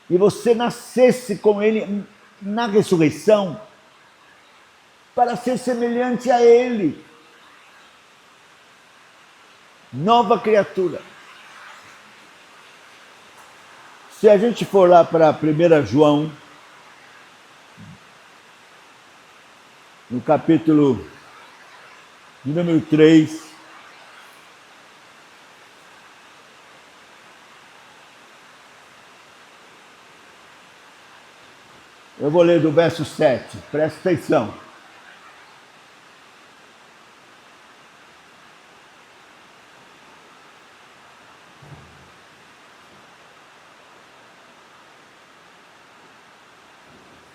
E você nascesse com ele na ressurreição, para ser semelhante a ele. Nova criatura. Se a gente for lá para 1 João, no capítulo número 3, eu vou ler do verso 7, presta atenção.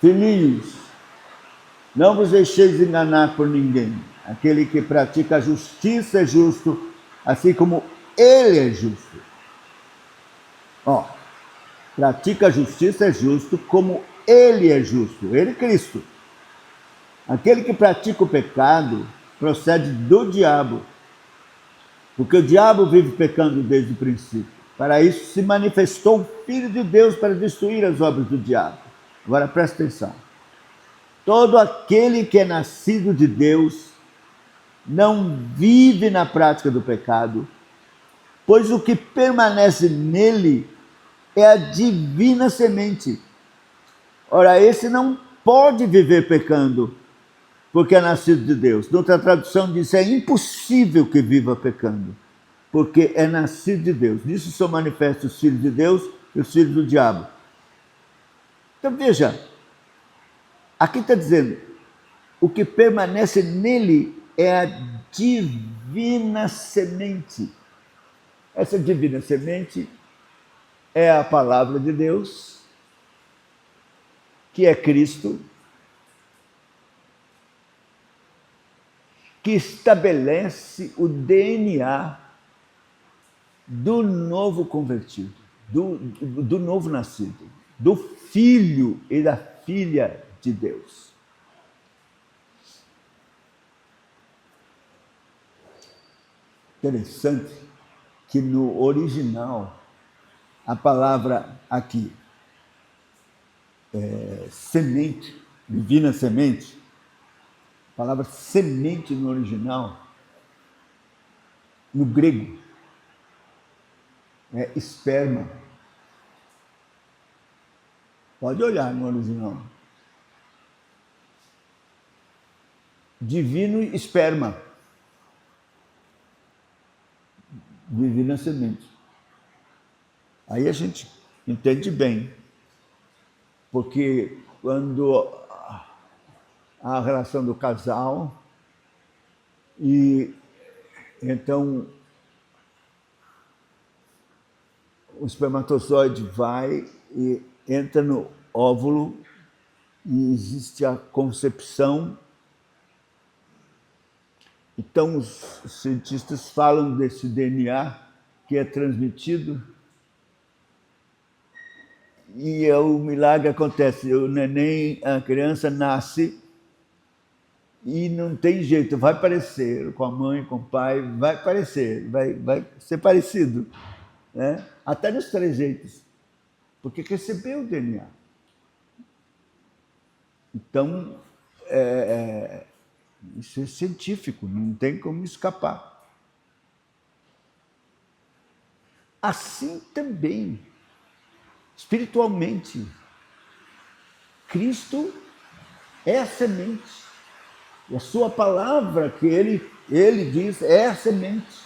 Filhinhos, não vos deixeis enganar por ninguém. Aquele que pratica a justiça é justo, assim como ele é justo. Pratica a justiça é justo, como ele é justo. Ele é Cristo. Aquele que pratica o pecado procede do diabo, Porque o diabo vive pecando desde o princípio. Para isso se manifestou o Filho de Deus para destruir as obras do diabo. Agora presta atenção. Todo aquele que é nascido de Deus não vive na prática do pecado, pois o que permanece nele é a divina semente. Ora, esse não pode viver pecando, porque é nascido de Deus. Noutra tradução diz, é impossível que viva pecando, porque é nascido de Deus. Nisso são manifestos os filhos de Deus e os filhos do diabo. Então veja, aqui está dizendo, o que permanece nele é a divina semente. Essa divina semente é a palavra de Deus, que é Cristo, que estabelece o DNA do novo convertido, do novo nascido, do filho e da filha de Deus. Interessante que no original, a palavra aqui, semente, divina semente, a palavra semente no original, no grego, é esperma. Pode olhar no original. Divino esperma. Divina semente. Aí a gente entende bem, porque quando a relação do casal e então o espermatozoide vai e entra no óvulo e existe a concepção. Então os cientistas falam desse DNA que é transmitido e o milagre acontece. O neném, a criança nasce e não tem jeito, vai parecer com a mãe, com o pai, vai parecer, vai ser parecido, né? Até nos trejeitos, porque recebeu o DNA. Então, isso é científico, não tem como escapar. Assim também, espiritualmente, Cristo é a semente. E a sua palavra, que ele diz, é a semente.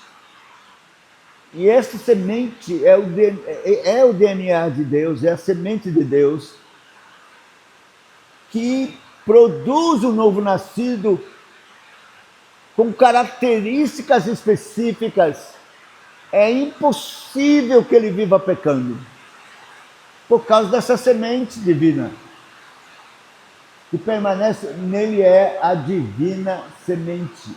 E essa semente é o DNA de Deus, é a semente de Deus, que produz o novo nascido com características específicas. É impossível que ele viva pecando, por causa dessa semente divina. Que permanece nele é a divina semente.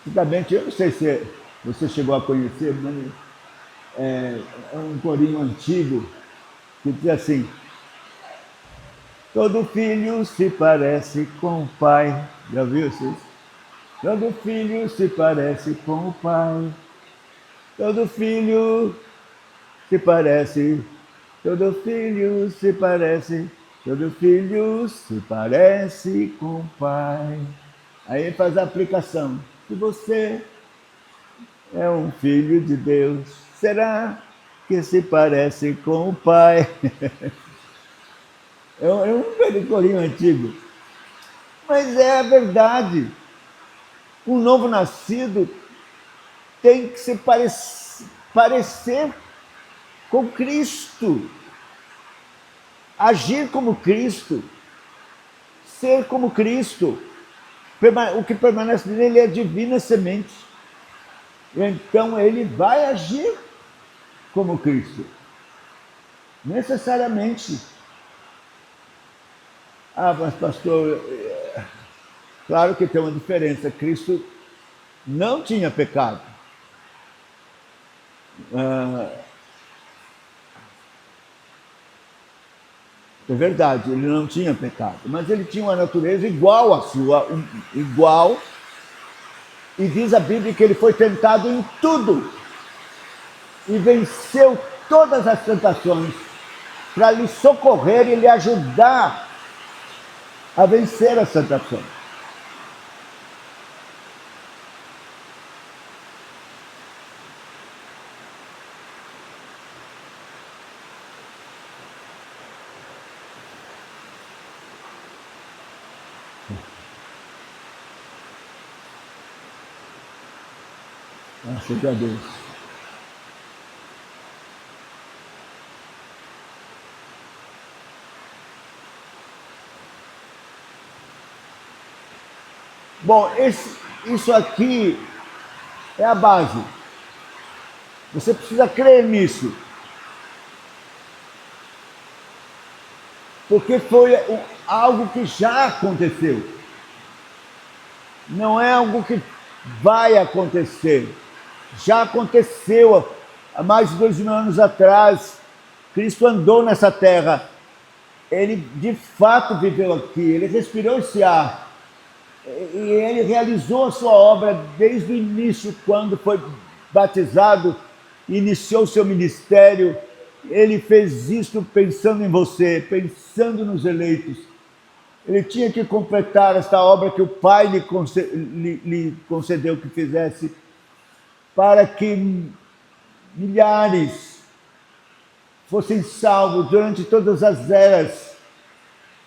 Antigamente, eu não sei se você chegou a conhecer, mas é um corinho antigo que diz assim: todo filho se parece com o pai. Já viu isso? Todo filho se parece com o pai. Todo filho se parece. Todo filho se parece. Todo filho se parece com o pai. Aí faz a aplicação. Se você é um filho de Deus, será que se parece com o pai? É um corinho antigo. Mas é a verdade. Um novo nascido tem que se parecer com Cristo. Agir como Cristo. Ser como Cristo. O que permanece nele é a divina semente. Então ele vai agir como Cristo. Necessariamente. Ah, mas pastor, claro que tem uma diferença. Cristo não tinha pecado. É verdade, ele não tinha pecado, mas ele tinha uma natureza igual à sua, igual E diz a Bíblia que ele foi tentado em tudo e venceu todas as tentações para lhe socorrer e lhe ajudar a vencer as tentações. Graças a Deus. Bom, isso aqui é a base. Você precisa crer nisso. Porque foi algo que já aconteceu. Não é algo que vai acontecer. Já aconteceu há mais de 2000 anos atrás. Cristo andou nessa terra. Ele de fato viveu aqui. Ele respirou esse ar. E ele realizou a sua obra desde o início, quando foi batizado, iniciou seu ministério. Ele fez isso pensando em você, pensando nos eleitos. Ele tinha que completar esta obra que o Pai lhe concedeu que fizesse, para que milhares fossem salvos durante todas as eras,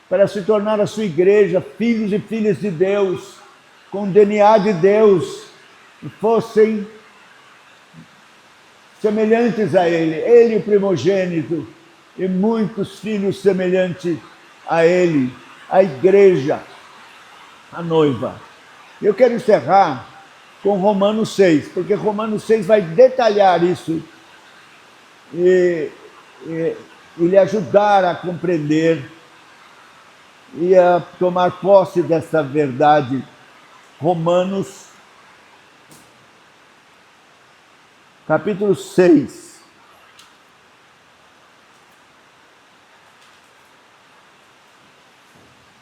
para se tornar a sua igreja, filhos e filhas de Deus, com DNA de Deus, e fossem semelhantes a Ele o primogênito, e muitos filhos semelhantes a Ele, a igreja, a noiva. Eu quero encerrar com Romanos 6, porque Romanos 6 vai detalhar isso e lhe ajudar a compreender e a tomar posse dessa verdade. Romanos, capítulo 6.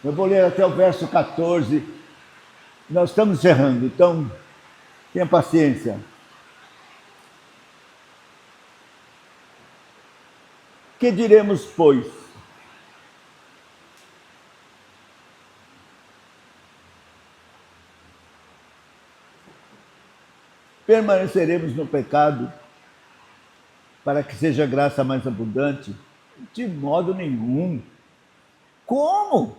Eu vou ler até o verso 14. Nós estamos encerrando, então tenha paciência. Que diremos, pois? Permaneceremos no pecado para que seja graça mais abundante? De modo nenhum. Como?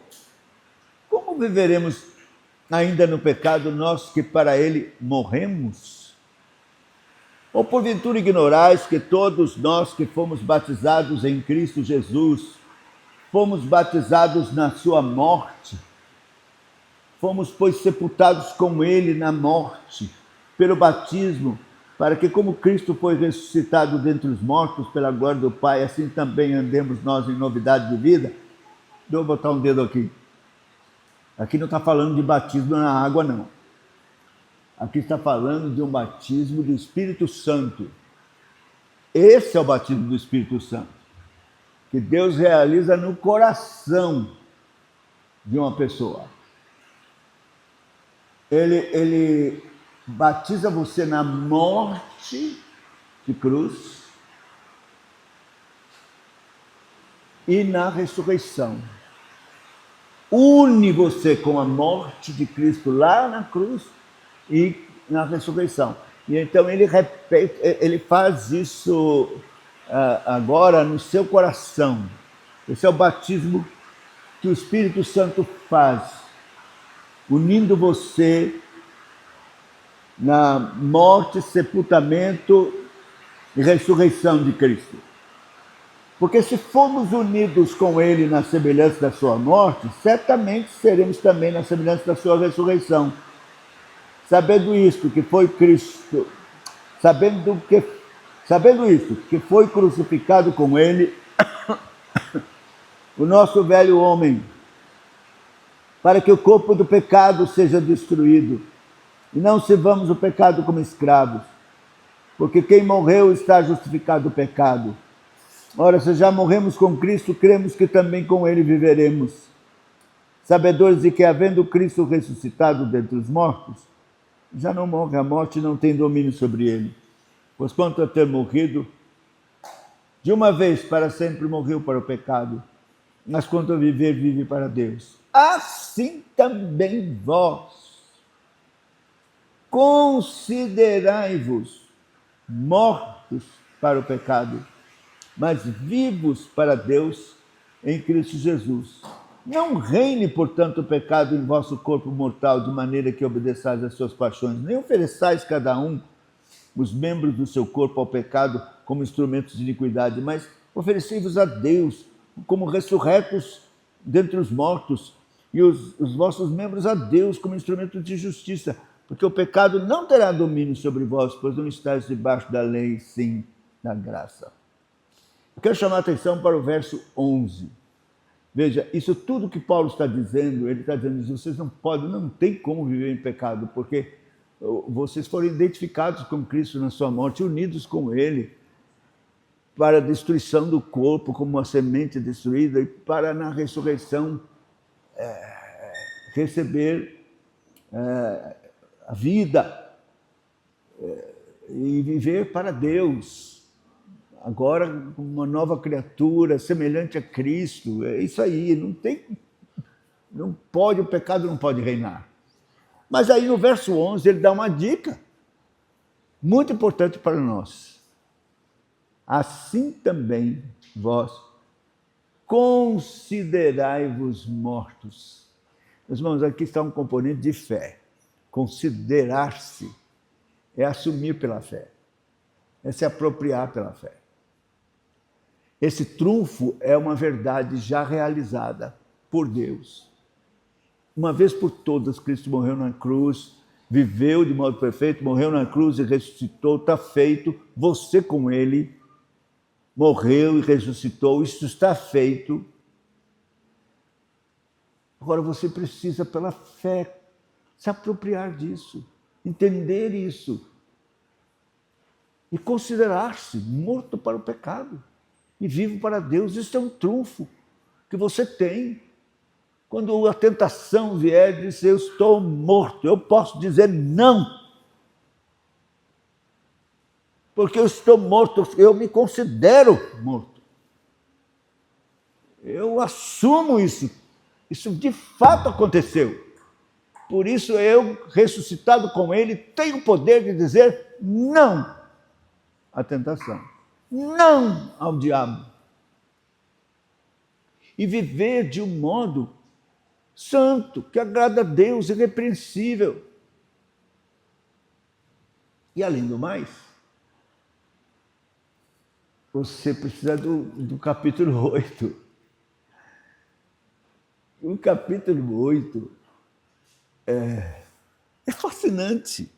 Como viveremos ainda no pecado, nós que para ele morremos? Ou porventura ignorais que todos nós que fomos batizados em Cristo Jesus, fomos batizados na sua morte? Fomos, pois, sepultados com ele na morte, pelo batismo, para que, como Cristo foi ressuscitado dentre os mortos pela glória do Pai, assim também andemos nós em novidade de vida. Deixa eu botar um dedo aqui. Aqui não está falando de batismo na água, não. Aqui está falando de um batismo do Espírito Santo. Esse é o batismo do Espírito Santo, que Deus realiza no coração de uma pessoa. Ele batiza você na morte de cruz e na ressurreição. Une você com a morte de Cristo lá na cruz e na ressurreição. E então ele faz isso agora no seu coração. Esse é o batismo que o Espírito Santo faz, unindo você na morte, sepultamento e ressurreição de Cristo. Porque se formos unidos com ele na semelhança da sua morte, certamente seremos também na semelhança da sua ressurreição. Sabendo isto, que foi Cristo, sabendo isto, que foi crucificado com ele o nosso velho homem, para que o corpo do pecado seja destruído, e não sirvamos o pecado como escravos, porque quem morreu está justificado do pecado. Ora, se já morremos com Cristo, cremos que também com ele viveremos, sabedores de que, havendo Cristo ressuscitado dentre os mortos, já não morre, a morte não tem domínio sobre ele. Pois quanto a ter morrido, de uma vez para sempre morreu para o pecado, mas quanto a viver, vive para Deus. Assim também vós, considerai-vos mortos para o pecado, mas vivos para Deus em Cristo Jesus. Não reine, portanto, o pecado em vosso corpo mortal, de maneira que obedeçais às suas paixões, nem ofereçais cada um os membros do seu corpo ao pecado como instrumentos de iniquidade, mas oferecei-vos a Deus como ressurretos dentre os mortos, e os vossos membros a Deus como instrumentos de justiça, porque o pecado não terá domínio sobre vós, pois não estáis debaixo da lei, sim da graça. Eu quero chamar a atenção para o verso 11. Veja, isso tudo que Paulo está dizendo, ele está dizendo, vocês não podem, não tem como viver em pecado, porque vocês foram identificados com Cristo na sua morte, unidos com Ele, para a destruição do corpo, como uma semente destruída, e para na ressurreição receber a vida e viver para Deus. Agora, uma nova criatura, semelhante a Cristo, é isso aí, não pode, o pecado não pode reinar. Mas aí no verso 11 ele dá uma dica muito importante para nós. Assim também vós considerai-vos mortos. Meus irmãos, aqui está um componente de fé. Considerar-se é assumir pela fé, é se apropriar pela fé. Esse trunfo é uma verdade já realizada por Deus. Uma vez por todas, Cristo morreu na cruz, viveu de modo perfeito, morreu na cruz e ressuscitou, está feito. Você com Ele morreu e ressuscitou, isso está feito. Agora você precisa, pela fé, se apropriar disso, entender isso e considerar-se morto para o pecado e vivo para Deus. Isso é um trunfo que você tem. Quando a tentação vier e dizer, eu estou morto, eu posso dizer não. Porque eu estou morto, eu me considero morto. Eu assumo isso. Isso de fato aconteceu. Por isso eu, ressuscitado com Ele, tenho o poder de dizer não à tentação. Não ao diabo. E viver de um modo santo, que agrada a Deus, irrepreensível. E além do mais, você precisa do capítulo 8. O capítulo 8 é fascinante.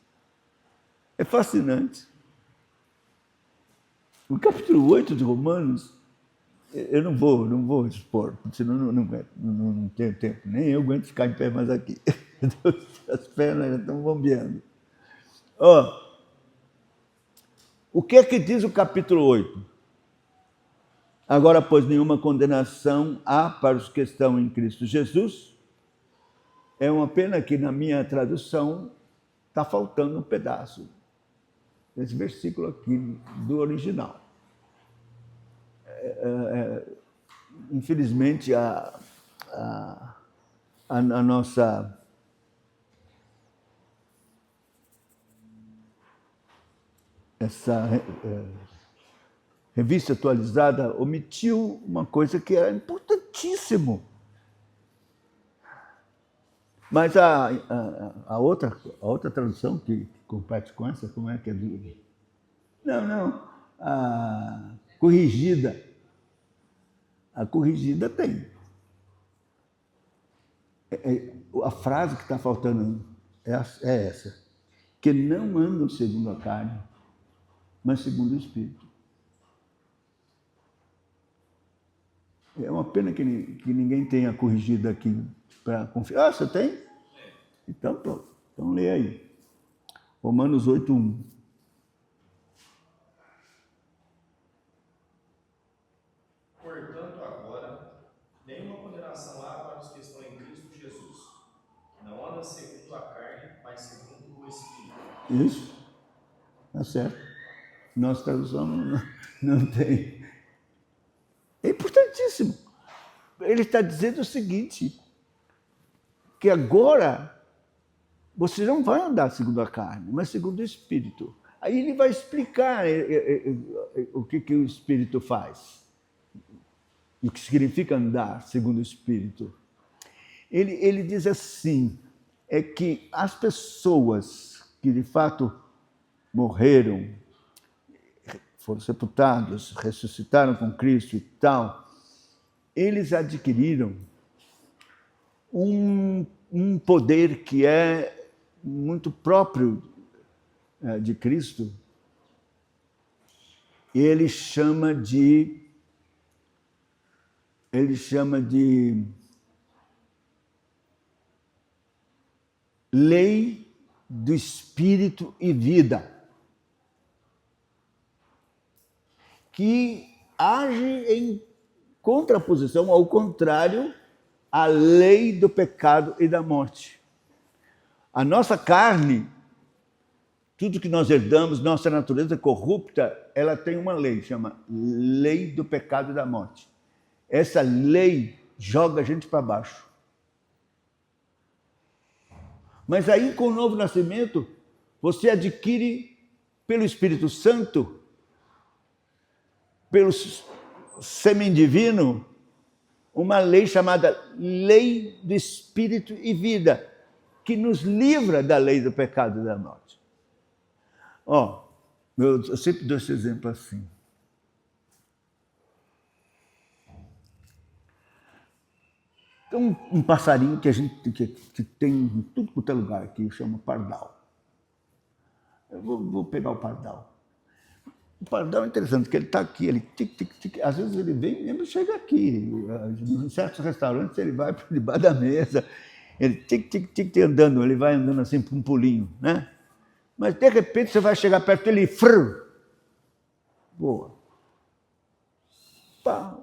É fascinante. O capítulo 8 de Romanos, eu não vou expor, senão não tenho tempo. Nem eu aguento ficar em pé mais aqui. As pernas já estão bombeando. O que é que diz o capítulo 8? Agora, pois, nenhuma condenação há para os que estão em Cristo Jesus. É uma pena que na minha tradução está faltando um pedaço desse versículo aqui do original. Infelizmente, a nossa revista atualizada omitiu uma coisa que era importantíssimo. Mas a outra tradução que compete com essa, como é que é? Não. A corrigida. A corrigida tem. A frase que está faltando é essa. Que não andam segundo a carne, mas segundo o Espírito. É uma pena que ninguém tenha corrigido aqui para confiar. Ah, você tem? Então, pronto. Então, lê aí. Romanos 8:1. Portanto, agora, nenhuma condenação há para os que estão em Cristo Jesus, Não anda segundo a carne, mas segundo o Espírito. Isso, tá certo. Nossa tradução não tem. É importantíssimo. Ele está dizendo o seguinte, que agora você não vai andar segundo a carne, mas segundo o Espírito. Aí ele vai explicar o que o Espírito faz, o que significa andar segundo o Espírito. Ele diz assim, é que as pessoas que de fato morreram, foram sepultados, ressuscitaram com Cristo e tal, eles adquiriram um poder que é muito próprio de Cristo. Ele chama de lei do espírito e vida, que age em contraposição, ao contrário, à lei do pecado e da morte. A nossa carne, tudo que nós herdamos, nossa natureza corrupta, ela tem uma lei, chama lei do pecado e da morte. Essa lei joga a gente para baixo. Mas aí, com o novo nascimento, você adquire, pelo Espírito Santo, pelo sêmen divino, uma lei chamada lei do Espírito e vida, que nos livra da lei do pecado e da morte. Eu sempre dou esse exemplo assim. Tem um passarinho que a gente que tem em tudo quanto é lugar aqui, chama pardal. Eu vou pegar o pardal. O pardal é interessante, porque ele está aqui, ele tic. Às vezes ele vem e mesmo chega aqui. Em certos restaurantes ele vai por debaixo da mesa, ele tic, andando, ele vai andando assim por um pulinho, né? Mas de repente você vai chegar perto dele e voa. Pá.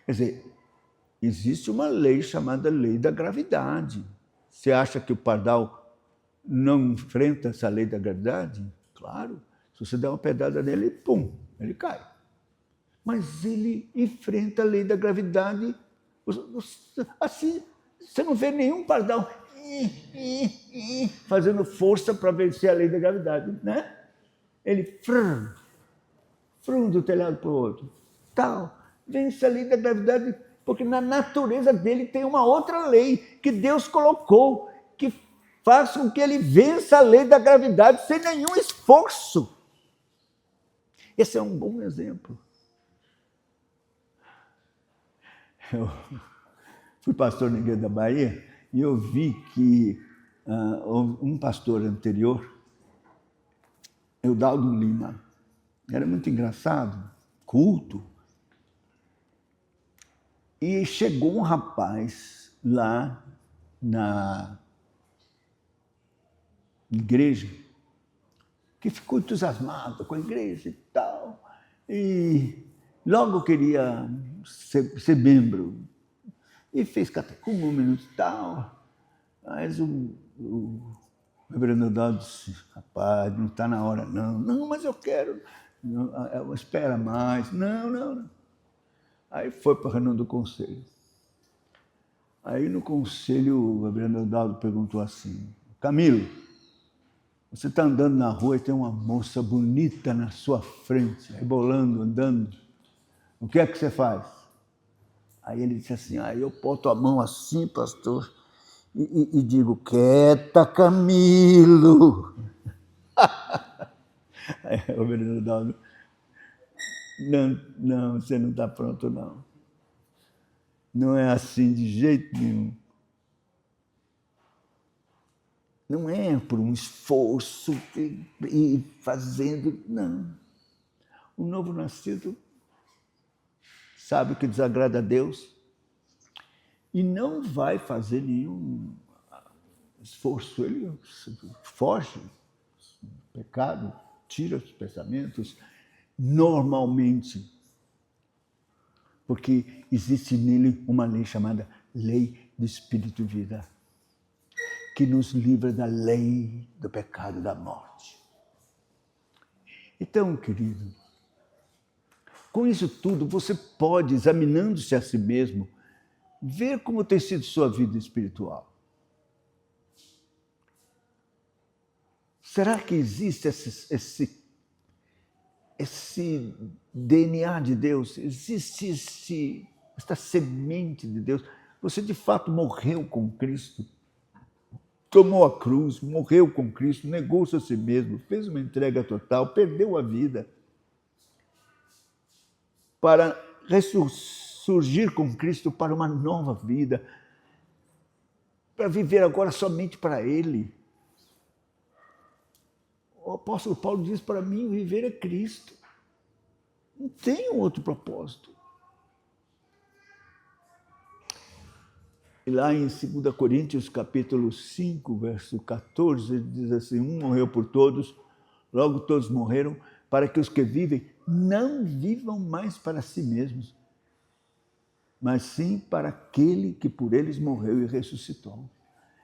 Quer dizer, existe uma lei chamada lei da gravidade. Você acha que o pardal não enfrenta essa lei da gravidade? Claro. Se você der uma pedrada nele, pum, ele cai. Mas ele enfrenta a lei da gravidade. Assim, você não vê nenhum pardal fazendo força para vencer a lei da gravidade, né? Ele do telhado para o outro. Tal. Vence a lei da gravidade, porque na natureza dele tem uma outra lei que Deus colocou, que faz com que ele vença a lei da gravidade sem nenhum esforço. Esse é um bom exemplo. Eu fui pastor na igreja da Bahia e eu vi que um pastor anterior, Eudaldo Lima, era muito engraçado, culto, e chegou um rapaz lá na igreja que ficou entusiasmado com a igreja e tal, e logo queria ser membro, e fez catecúmenos e tal. Mas o reverendo Eudaldo disse, rapaz, não está na hora não. Não, mas eu quero. Não, espera mais. Não. Aí foi para a reunião do conselho. Aí no conselho o reverendo Eudaldo perguntou assim, Camilo, você está andando na rua e tem uma moça bonita na sua frente, rebolando, andando. O que é que você faz? Aí ele disse assim, eu boto a mão assim, pastor, e digo, quieta, Camilo. Aí o reverendo Eudaldo, não, você não está pronto, não. Não é assim de jeito nenhum. Não é por um esforço e fazendo, não. O novo nascido sabe o que desagrada a Deus e não vai fazer nenhum esforço. Ele foge do pecado, tira os pensamentos normalmente, porque existe nele uma lei chamada lei do Espírito e vida. que nos livra da lei do pecado e da morte. Então, querido, com isso tudo, você pode, examinando-se a si mesmo, ver como tem sido sua vida espiritual. Será que existe esse DNA de Deus? Existe esta semente de Deus? Você de fato morreu com Cristo? Tomou a cruz, morreu com Cristo, negou-se a si mesmo, fez uma entrega total, perdeu a vida para ressurgir com Cristo para uma nova vida, para viver agora somente para Ele. O apóstolo Paulo diz para mim, viver é Cristo. Não tem outro propósito. E lá em 2 Coríntios, capítulo 5, verso 14, ele diz assim, um morreu por todos, logo todos morreram, para que os que vivem não vivam mais para si mesmos, mas sim para aquele que por eles morreu e ressuscitou.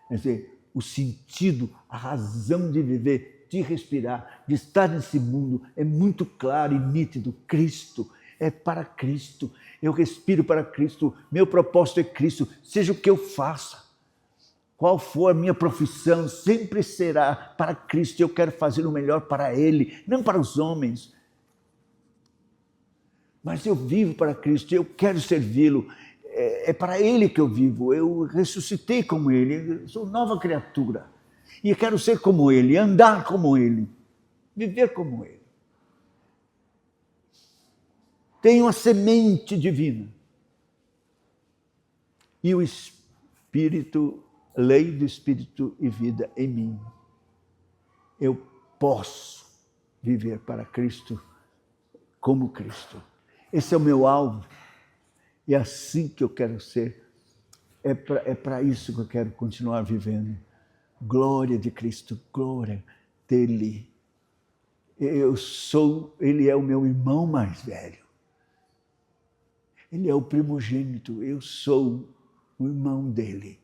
Quer dizer, o sentido, a razão de viver, de respirar, de estar nesse mundo é muito claro e nítido. Cristo, é para Cristo. Eu respiro para Cristo, meu propósito é Cristo, seja o que eu faça. Qual for a minha profissão, sempre será para Cristo. Eu quero fazer o melhor para Ele, não para os homens. Mas eu vivo para Cristo, eu quero servi-lo. É para Ele que eu vivo. Eu ressuscitei como Ele, eu sou nova criatura. E eu quero ser como Ele, andar como Ele, viver como Ele. Tenho a semente divina. E o Espírito, lei do Espírito e vida em mim. Eu posso viver para Cristo como Cristo. Esse é o meu alvo. E é assim que eu quero ser. É para isso que eu quero continuar vivendo. Glória de Cristo, glória dele. Ele é o meu irmão mais velho. Ele é o primogênito, eu sou o irmão dele.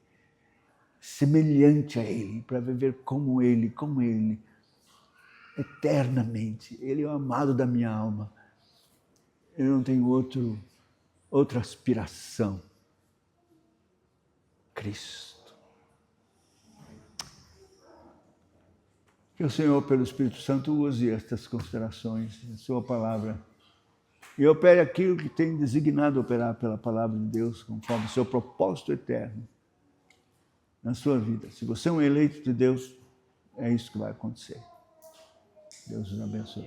Semelhante a ele, para viver como ele, eternamente. Ele é o amado da minha alma. Eu não tenho outra aspiração. Cristo. Que o Senhor, pelo Espírito Santo, use estas considerações, a sua palavra, e opere aquilo que tem designado operar pela palavra de Deus, conforme o seu propósito eterno na sua vida. Se você é um eleito de Deus, é isso que vai acontecer. Deus os abençoe.